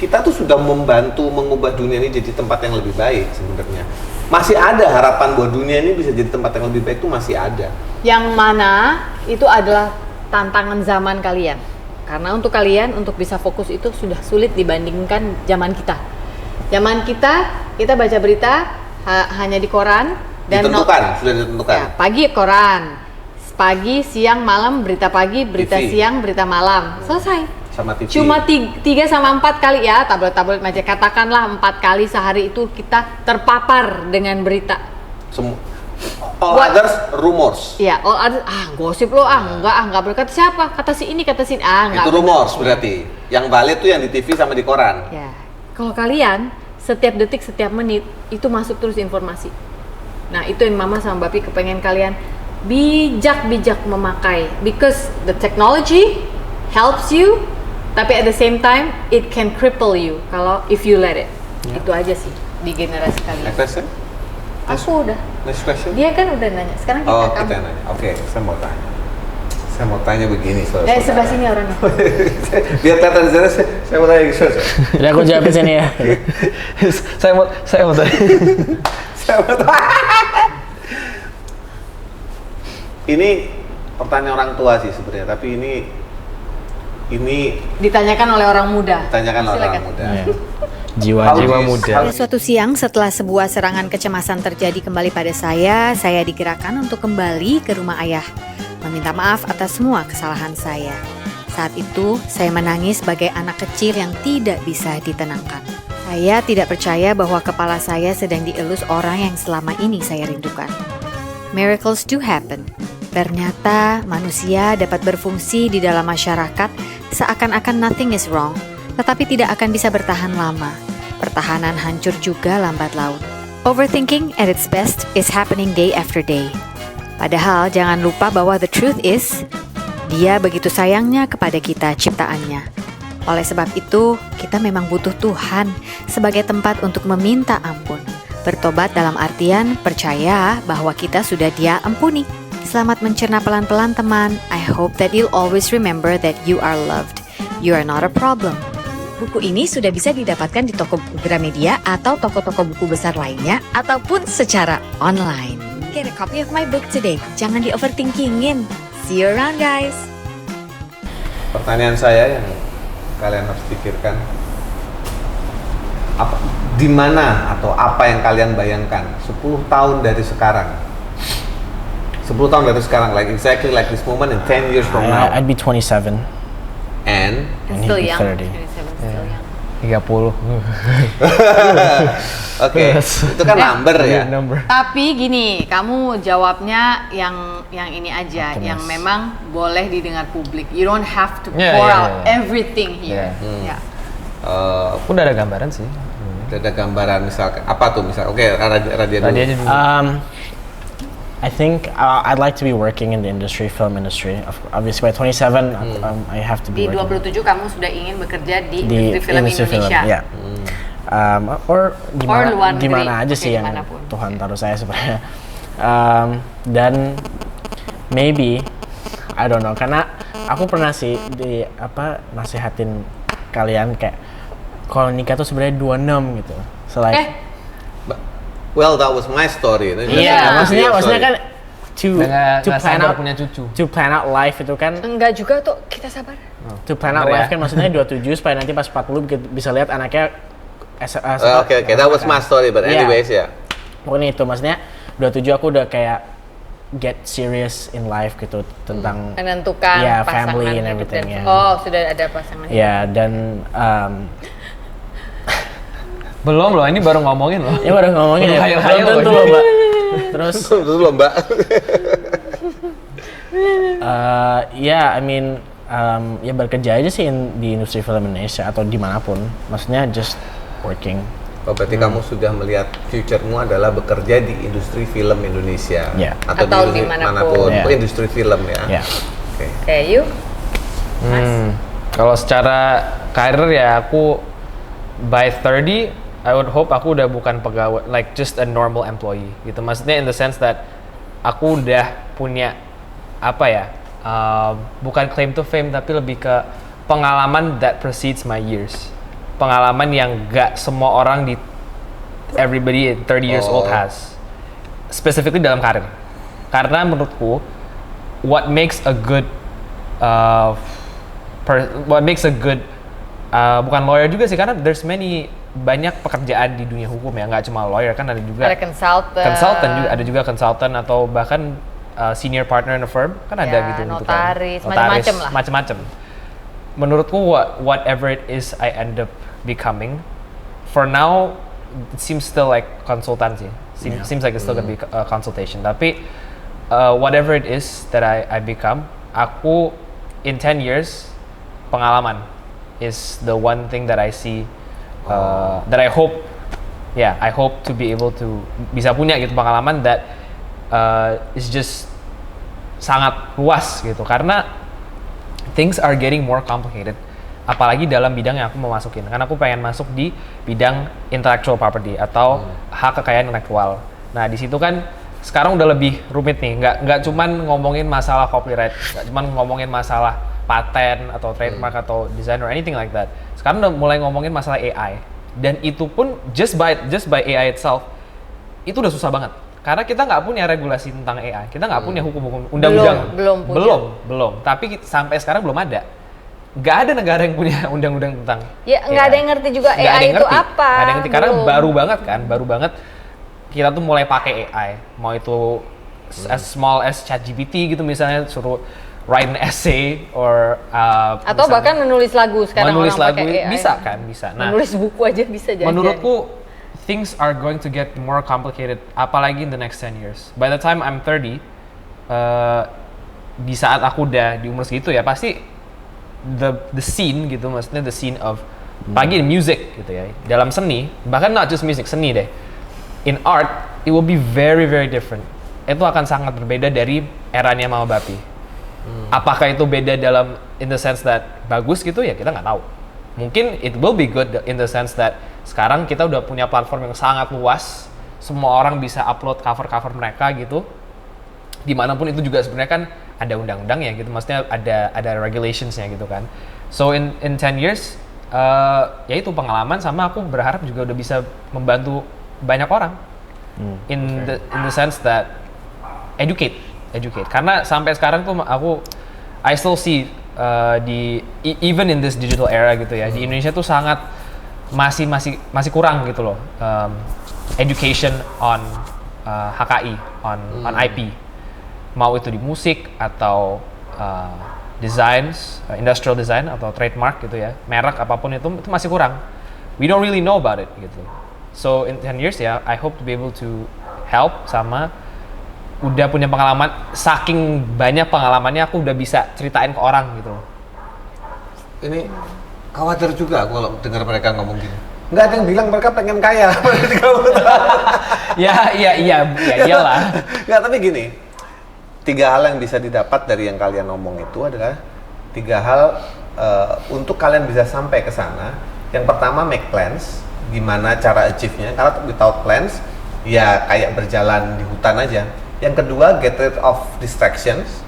kita tuh sudah membantu mengubah dunia ini jadi tempat yang lebih baik sebenarnya. Masih ada harapan bahwa dunia ini bisa jadi tempat yang lebih baik, itu masih ada. Yang mana itu adalah tantangan zaman kalian. Karena untuk kalian untuk bisa fokus itu sudah sulit dibandingkan zaman kita. Zaman kita baca berita hanya di koran dan Sudah ditentukan. ya, pagi koran, pagi, siang, malam berita pagi, berita TV. siang, berita malam. Selesai. Sama TV. Cuma 3 sama 4 kali ya, tablet-tablet aja, katakanlah 4 kali sehari itu kita terpapar dengan berita. All What? others rumors. Ya, gosip lo, enggak boleh kata siapa, kata si ini, kata si ini, enggak. Itu rumors berarti. Yang valid tuh yang di TV sama di koran. Ya, kalau kalian setiap detik, setiap menit itu masuk terus informasi. Nah, itu yang Mama sama Bapi kepengen kalian bijak-bijak memakai, because the technology helps you, tapi at the same time it can cripple you kalau if you let it. Itu aja sih di generasi kalian. Next question? Aku udah. Next question? Dia kan udah nanya. Sekarang kita Oh, kamu. kita yang nanya. Oke, saya mau tanya. Saya mau tanya begini, Sebelah sini orangnya. Biar kelihatan di sana, saya mau tanya gitu. Jadi aku jawab di sini ya. saya mau tanya. Saya mau tanya. Ini pertanyaan orang tua sih sebenarnya, tapi ini Ditanyakan oleh orang muda. ditanyakan oleh Silakan. orang muda. Yeah. Jiwa muda. Pada suatu siang setelah sebuah serangan kecemasan terjadi kembali pada saya digerakkan untuk kembali ke rumah ayah, meminta maaf atas semua kesalahan saya. Saat itu, saya menangis sebagai anak kecil yang tidak bisa ditenangkan. Saya tidak percaya bahwa kepala saya sedang dielus orang yang selama ini saya rindukan. Miracles do happen. Ternyata manusia dapat berfungsi di dalam masyarakat seakan-akan nothing is wrong, tetapi tidak akan bisa bertahan lama. Pertahanan hancur juga lambat laun. Overthinking at its best is happening day after day. Padahal jangan lupa bahwa the truth is, Dia begitu sayangnya kepada kita ciptaannya. Oleh sebab itu, kita memang butuh Tuhan sebagai tempat untuk meminta ampun, Bertobat dalam artian percaya bahwa kita sudah Dia ampuni. Selamat mencerna pelan-pelan teman. I hope that you'll always remember that you are loved. You are not a problem. Buku ini sudah bisa didapatkan di toko buku Gramedia atau toko-toko buku besar lainnya ataupun secara online. Get a copy of my book today. Jangan di-overthinkingin. See you around guys. Pertanyaan saya yang kalian harus pikirkan, di mana atau apa yang kalian bayangkan 10 tahun dari sekarang? 10 tahun dari sekarang, like exactly like this moment in 10 years from now. I'd be 27. And Still he'd be young. 30. 27, still young. 30. oke, itu kan number ya. Number. Tapi gini, kamu jawabnya yang ini aja, yang memang boleh didengar publik. You don't have to Yeah, pour yeah, out yeah. everything here. Yeah. Ya. Udah ada gambaran sih. Ada gambaran misalkan apa tuh misal? Oke, Radia dulu. Tadi aja dulu. I think I'd like to be working in the industry, film industry. Obviously, by 27, I have to Di be working 27 kamu sudah ingin bekerja di di industri film industry Indonesia. yeah. Or luar di mana negeri. aja Oke, sih yang dimanapun. Tuhan taruh saya sebenarnya. Dan maybe I don't know, karena aku pernah sih nasihatin kalian kayak kalau nikah tuh sebenarnya 26 gitu. So like Well, that was my story. Iya. maksudnya kan to Nggak plan sabar out punya cucu. to plan out life itu kan Enggak juga tuh, kita sabar. to plan out Bener ya? life kan maksudnya 27 supaya nanti pas 40 bisa lihat anaknya Oke, that was my story, but Yeah. anyways ya. Pokoknya itu maksudnya 27 aku udah kayak get serious in life gitu tentang Menentukan Yeah, pasangan family and hidup everything, dan yeah. Oh, sudah ada pasangan hidup. ya dan Belum loh, ini baru ngomongin loh. ya baru ngomongin ya Hayal-hayal belum tentu loh. loh mbak terus Terus lo Mbak. ya ya bekerja aja sih di industri film Indonesia atau dimanapun maksudnya just working. Oh, berarti kamu sudah melihat future-mu adalah bekerja di industri film Indonesia Yeah. atau Atau di industri dimanapun. manapun. Yeah. Oh, industri film ya. Ya Oke. Oke, you? Kalau secara karir ya aku by 30 I would hope aku udah bukan pegawai, like just a normal employee gitu. Maksudnya in the sense that aku udah punya apa ya, bukan claim to fame tapi lebih ke pengalaman that precedes my years. Pengalaman yang gak semua orang di everybody at 30 years old has. Specifically dalam karir. Karena menurutku what makes a good bukan lawyer juga sih, karena there's banyak pekerjaan di dunia hukum ya, nggak cuma lawyer kan, ada juga Ada consultant juga, ada juga consultant atau bahkan senior partner in a firm kan ada Ya, gitu gitu notaris, kan. macam-macam lah. Macam-macam. Menurutku whatever it is I end up becoming, for now it seems still like consultancy. Seems like it's still gonna be consultation. Tapi whatever it is that I become, aku in 10 years pengalaman is the one thing that I see that I hope to be able to bisa punya gitu pengalaman that is just sangat luas gitu, karena things are getting more complicated apalagi dalam bidang yang aku mau masukin, karena aku pengen masuk di bidang intellectual property atau hak kekayaan intelektual. Nah di situ kan sekarang udah lebih rumit nih, nggak cuman ngomongin masalah copyright, nggak cuman ngomongin masalah paten atau trademark atau design or anything like that. Sekarang udah mulai ngomongin masalah AI, dan itu pun just by AI itself itu udah susah banget, karena kita nggak punya regulasi tentang AI, kita nggak punya hukum-hukum undang-undang, belum. Tapi sampai sekarang belum ada. Nggak ada negara yang punya undang-undang tentang Ya, nggak ada yang ngerti juga Nggak ada AI yang itu ngerti. apa. Nggak ada yang ngerti, karena Belum. baru banget kita tuh mulai pakai AI, mau itu as small as ChatGPT gitu misalnya, suruh write an essay or Atau bahkan menulis lagu sekarang menulis orang lagu pakai AI. bisa. Nah, Menulis buku aja bisa jadi. menurutku things are going to get more complicated apalagi in the next 10 years. By the time I'm 30, di saat aku udah di umur segitu ya, pasti the scene gitu, maksudnya the scene of apalagi in music gitu ya, dalam seni, bahkan not just music, seni deh, in art it will be very very different. Itu akan sangat berbeda dari eranya Mama Bapi. Apakah itu beda dalam in the sense that bagus gitu ya, kita nggak tahu. Mungkin it will be good in the sense that sekarang kita udah punya platform yang sangat luas, semua orang bisa upload cover-cover mereka gitu. Dimanapun itu juga sebenarnya kan ada undang-undang ya gitu, maksudnya ada regulationsnya gitu kan. So in 10 years, ya itu pengalaman sama aku berharap juga udah bisa membantu banyak orang. In the sense that educate. Karena sampai sekarang tuh I still see even in this digital era gitu ya, di Indonesia tuh sangat masih kurang gitu loh, education on HKI, on IP, mau itu di musik atau industrial design atau trademark gitu ya, merek apapun itu masih kurang. We don't really know about it gitu. So in 10 years ya, I hope to be able to help, sama udah punya pengalaman, saking banyak pengalamannya aku udah bisa ceritain ke orang gitu. Ini khawatir juga aku kalau dengar mereka ngomong gini. Nggak ada yang bilang mereka pengen kaya. Ya iyalah. Nggak, tapi gini, 3 hal yang bisa didapat dari yang kalian ngomong itu adalah 3 hal untuk kalian bisa sampai ke sana. Yang pertama, make plans, gimana cara achieve-nya, karena without plans ya kayak berjalan di hutan aja. Yang kedua, get rid of distractions.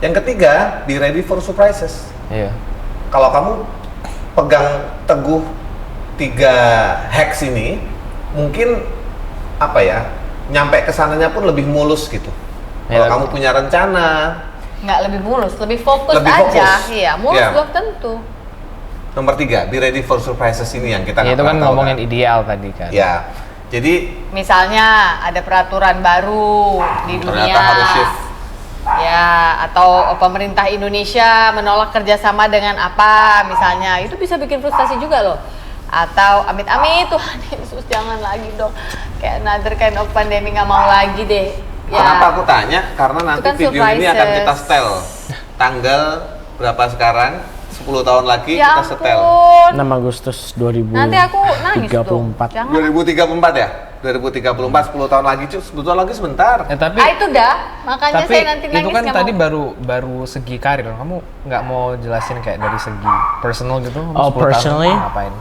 Yang ketiga, be ready for surprises. Iya. Kalau kamu pegang teguh 3 hacks ini, mungkin apa ya, nyampe kesananya pun lebih mulus gitu. Kalau kamu punya rencana, Nggak lebih mulus, lebih fokus Lebih aja. fokus. Iya, mulus Iya. belum tentu. nomor 3, be ready for surprises ini yang kita Ya, nggak itu kan pernah tahu, ngomongin ideal tadi kan. Ya, jadi Misalnya ada peraturan baru di dunia. ternyata harus shift. Ya, atau pemerintah Indonesia menolak kerjasama dengan apa misalnya, itu bisa bikin frustasi juga loh. Atau amit-amit, Tuhan Yesus jangan lagi dong, kayak another kind of pandemi, nggak mau lagi deh. Ya, Kenapa aku tanya? Karena nanti kan video ini akan surprises. kita setel. Tanggal berapa sekarang? 10 tahun lagi ya kita setel. ampun. 6 Agustus 2034. Nanti aku nangis tuh. Jangan. 2034 ya? 2034, 10 tahun lagi, 10 tahun lagi sebentar. Tapi Itu dah, makanya tapi saya nanti nangis itu kan nggak tadi mau. baru segi karir. Kamu nggak mau jelasin kayak dari segi personal gitu? Kamu Oh, 10 tahun personally? ngapain?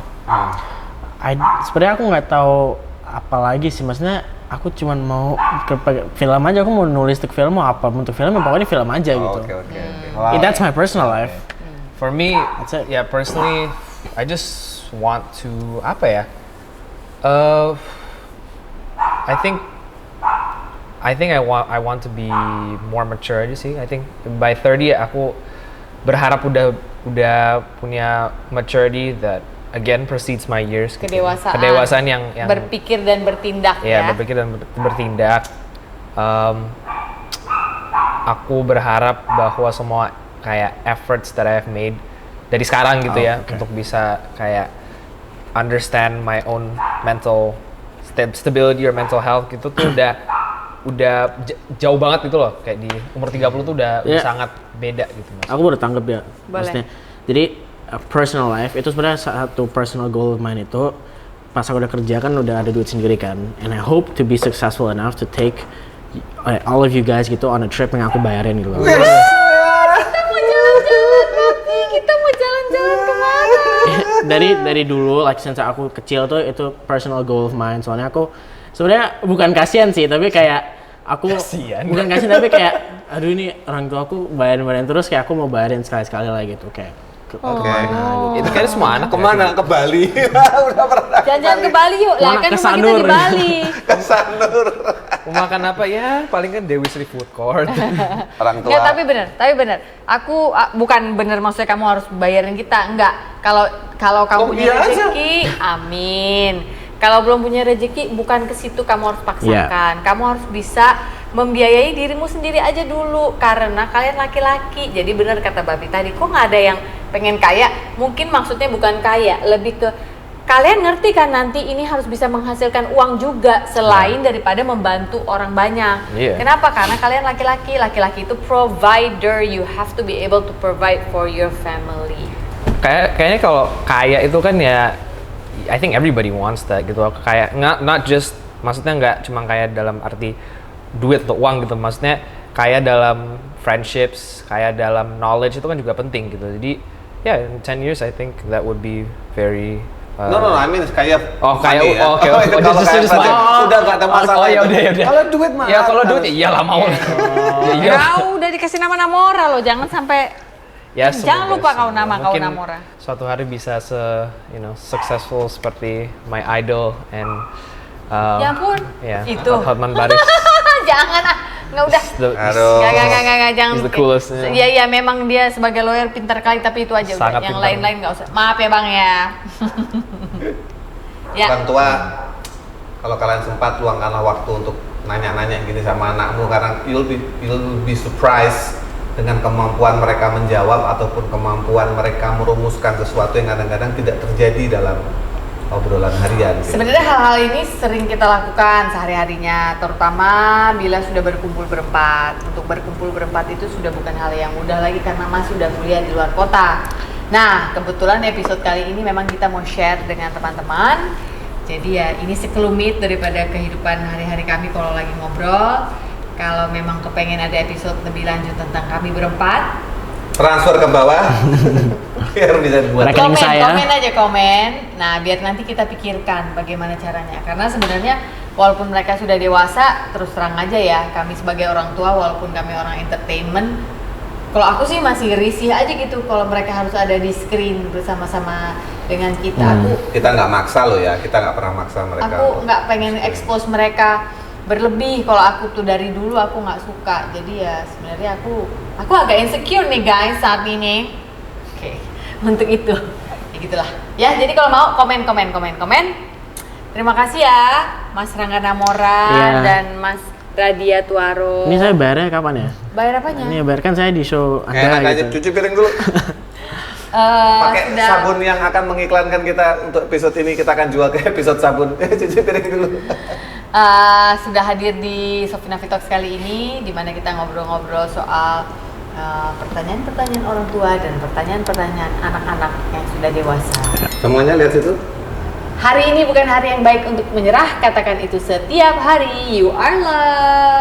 Sebenarnya aku nggak tahu apa lagi sih, maksudnya aku cuman mau film aja, aku mau nulis untuk film, mau apa untuk film, ya pokoknya film aja gitu. Oke. That's my personal life. For me, That's it. yeah, personally, I just want to apa ya? I think I want to be more mature aja sih. I think by 30 aku berharap udah punya maturity that again precedes my years. gitu. Kedewasaan yang berpikir dan bertindak ya, ya. berpikir dan bertindak. Aku berharap bahwa semua kayak efforts that I have made dari sekarang gitu ya, okay. untuk bisa kayak understand my own mental stability or mental health gitu tuh udah jauh banget gitu loh, kayak di umur 30 tuh udah Yeah. sangat beda gitu Mas. Aku baru tanggap ya. Boleh. Maksudnya, jadi personal life itu sebenarnya satu personal goal of mine itu pas aku udah kerja kan udah ada duit sendiri kan, and I hope to be successful enough to take all of you guys gitu on a trip yang aku bayarin gitu loh. Kita mau jalan-jalan kemana? dari dulu, like since aku kecil tuh itu personal goal of mine. Soalnya aku sebenarnya bukan kasihan sih, tapi kayak aku bukan kasihan tapi kayak aduh ini orang tua aku bayarin terus, kayak aku mau bayarin sekali-sekali lah gitu, kayak kemana gitu. Itu kayaknya semua anak Kemana? Ke Bali. Udah pernah. Jalan-jalan ke Bali yuk, lah Mana? kan Ke rumah kita Sanur. di Bali. Ke Sanur. mau makan apa ya, paling kan Dewi Sri Food Court. Orang tua. Enggak, tapi bener. Aku bukan bener maksudnya kamu harus bayarin kita, enggak. Kalau kamu Oh, punya iya aja. rezeki, amin. Kalau belum punya rezeki, bukan ke situ kamu harus paksakan. Kamu harus bisa membiayai dirimu sendiri aja dulu, karena kalian laki-laki. Jadi bener kata Babi tadi, kok nggak ada yang pengen kaya? Mungkin maksudnya bukan kaya, lebih ke kalian ngerti kan nanti ini harus bisa menghasilkan uang juga selain daripada membantu orang banyak. Iya. Kenapa? Karena kalian laki-laki itu provider. You have to be able to provide for your family. Kayaknya kalau kaya itu kan ya, I think everybody wants that gitu. Kayak not just, maksudnya nggak cuma kaya dalam arti duit atau uang gitu. Maksudnya kaya dalam friendships, kaya dalam knowledge itu kan juga penting gitu. Jadi ya, in 10 years I think that would be very No, I mean kayak Oh, kayak money ya. oke. Itu Oh, kalau just kayak smile. budget, udah nggak ada masalah. Oh, ya itu. udah, ya udah. Kalau duit mah. Ya kalau duit iyalah mau. Iya. Kau udah dikasih nama Namora loh, jangan sampai Ya, jangan semoga, lupa kau semoga. nama kau Mungkin Namora. suatu hari bisa successful seperti my idol and Ya ampun, ya, itu. Hotman Paris. Jangan ah, nggak udah. Aduh. Nggak, jangan. He's the coolest, ya. Iya, memang dia sebagai lawyer pintar kali, tapi itu aja udah. Sangat Yang pintar. lain-lain nggak usah. Maaf ya Bang ya. Ya. Orang tua, kalau kalian sempat luangkanlah waktu untuk nanya-nanya gini sama anakmu, karena you'll be surprised dengan kemampuan mereka menjawab ataupun kemampuan mereka merumuskan sesuatu yang kadang-kadang tidak terjadi dalam obrolan harian. Gitu. Sebenarnya hal-hal ini sering kita lakukan sehari-harinya, terutama bila sudah berkumpul berempat. Untuk berkumpul berempat itu sudah bukan hal yang mudah lagi karena Mas sudah kuliah di luar kota. Nah, kebetulan episode kali ini memang kita mau share dengan teman-teman. Jadi ya ini sekelumit daripada kehidupan hari-hari kami kalau lagi ngobrol. Kalau memang kepengen ada episode lebih lanjut tentang kami berempat, Transfer ke bawah biar bisa dibuat. Rekening saya. komen aja komen. Nah, biar nanti kita pikirkan bagaimana caranya. Karena sebenarnya walaupun mereka sudah dewasa, terus terang aja ya, kami sebagai orang tua walaupun kami orang entertainment, kalau aku sih masih risih aja gitu kalau mereka harus ada di screen bersama-sama dengan kita. Kita nggak maksa loh ya, kita nggak pernah maksa mereka. Aku nggak pengen expose mereka berlebih. Kalau aku tuh dari dulu aku nggak suka. Jadi ya sebenarnya aku agak insecure nih guys saat ini. Oke, untuk itu ya gitulah ya. Jadi kalau mau komen. Terima kasih ya Mas Rangga Namora Iya. dan Mas Radia Tuaro. Ini saya bayarnya kapan ya? Bayar apanya? Ini bayar kan saya di show Enak ada aja, gitu. cuci piring dulu. Pakai sudah. sabun yang akan mengiklankan kita untuk episode ini, kita akan jual ke episode sabun. Cuci piring dulu. Sudah hadir di Sofina Vitox kali ini, di mana kita ngobrol-ngobrol soal pertanyaan-pertanyaan orang tua dan pertanyaan-pertanyaan anak-anak yang sudah dewasa. Semuanya lihat situ. Hari ini bukan hari yang baik untuk menyerah, katakan itu setiap hari. You are loved.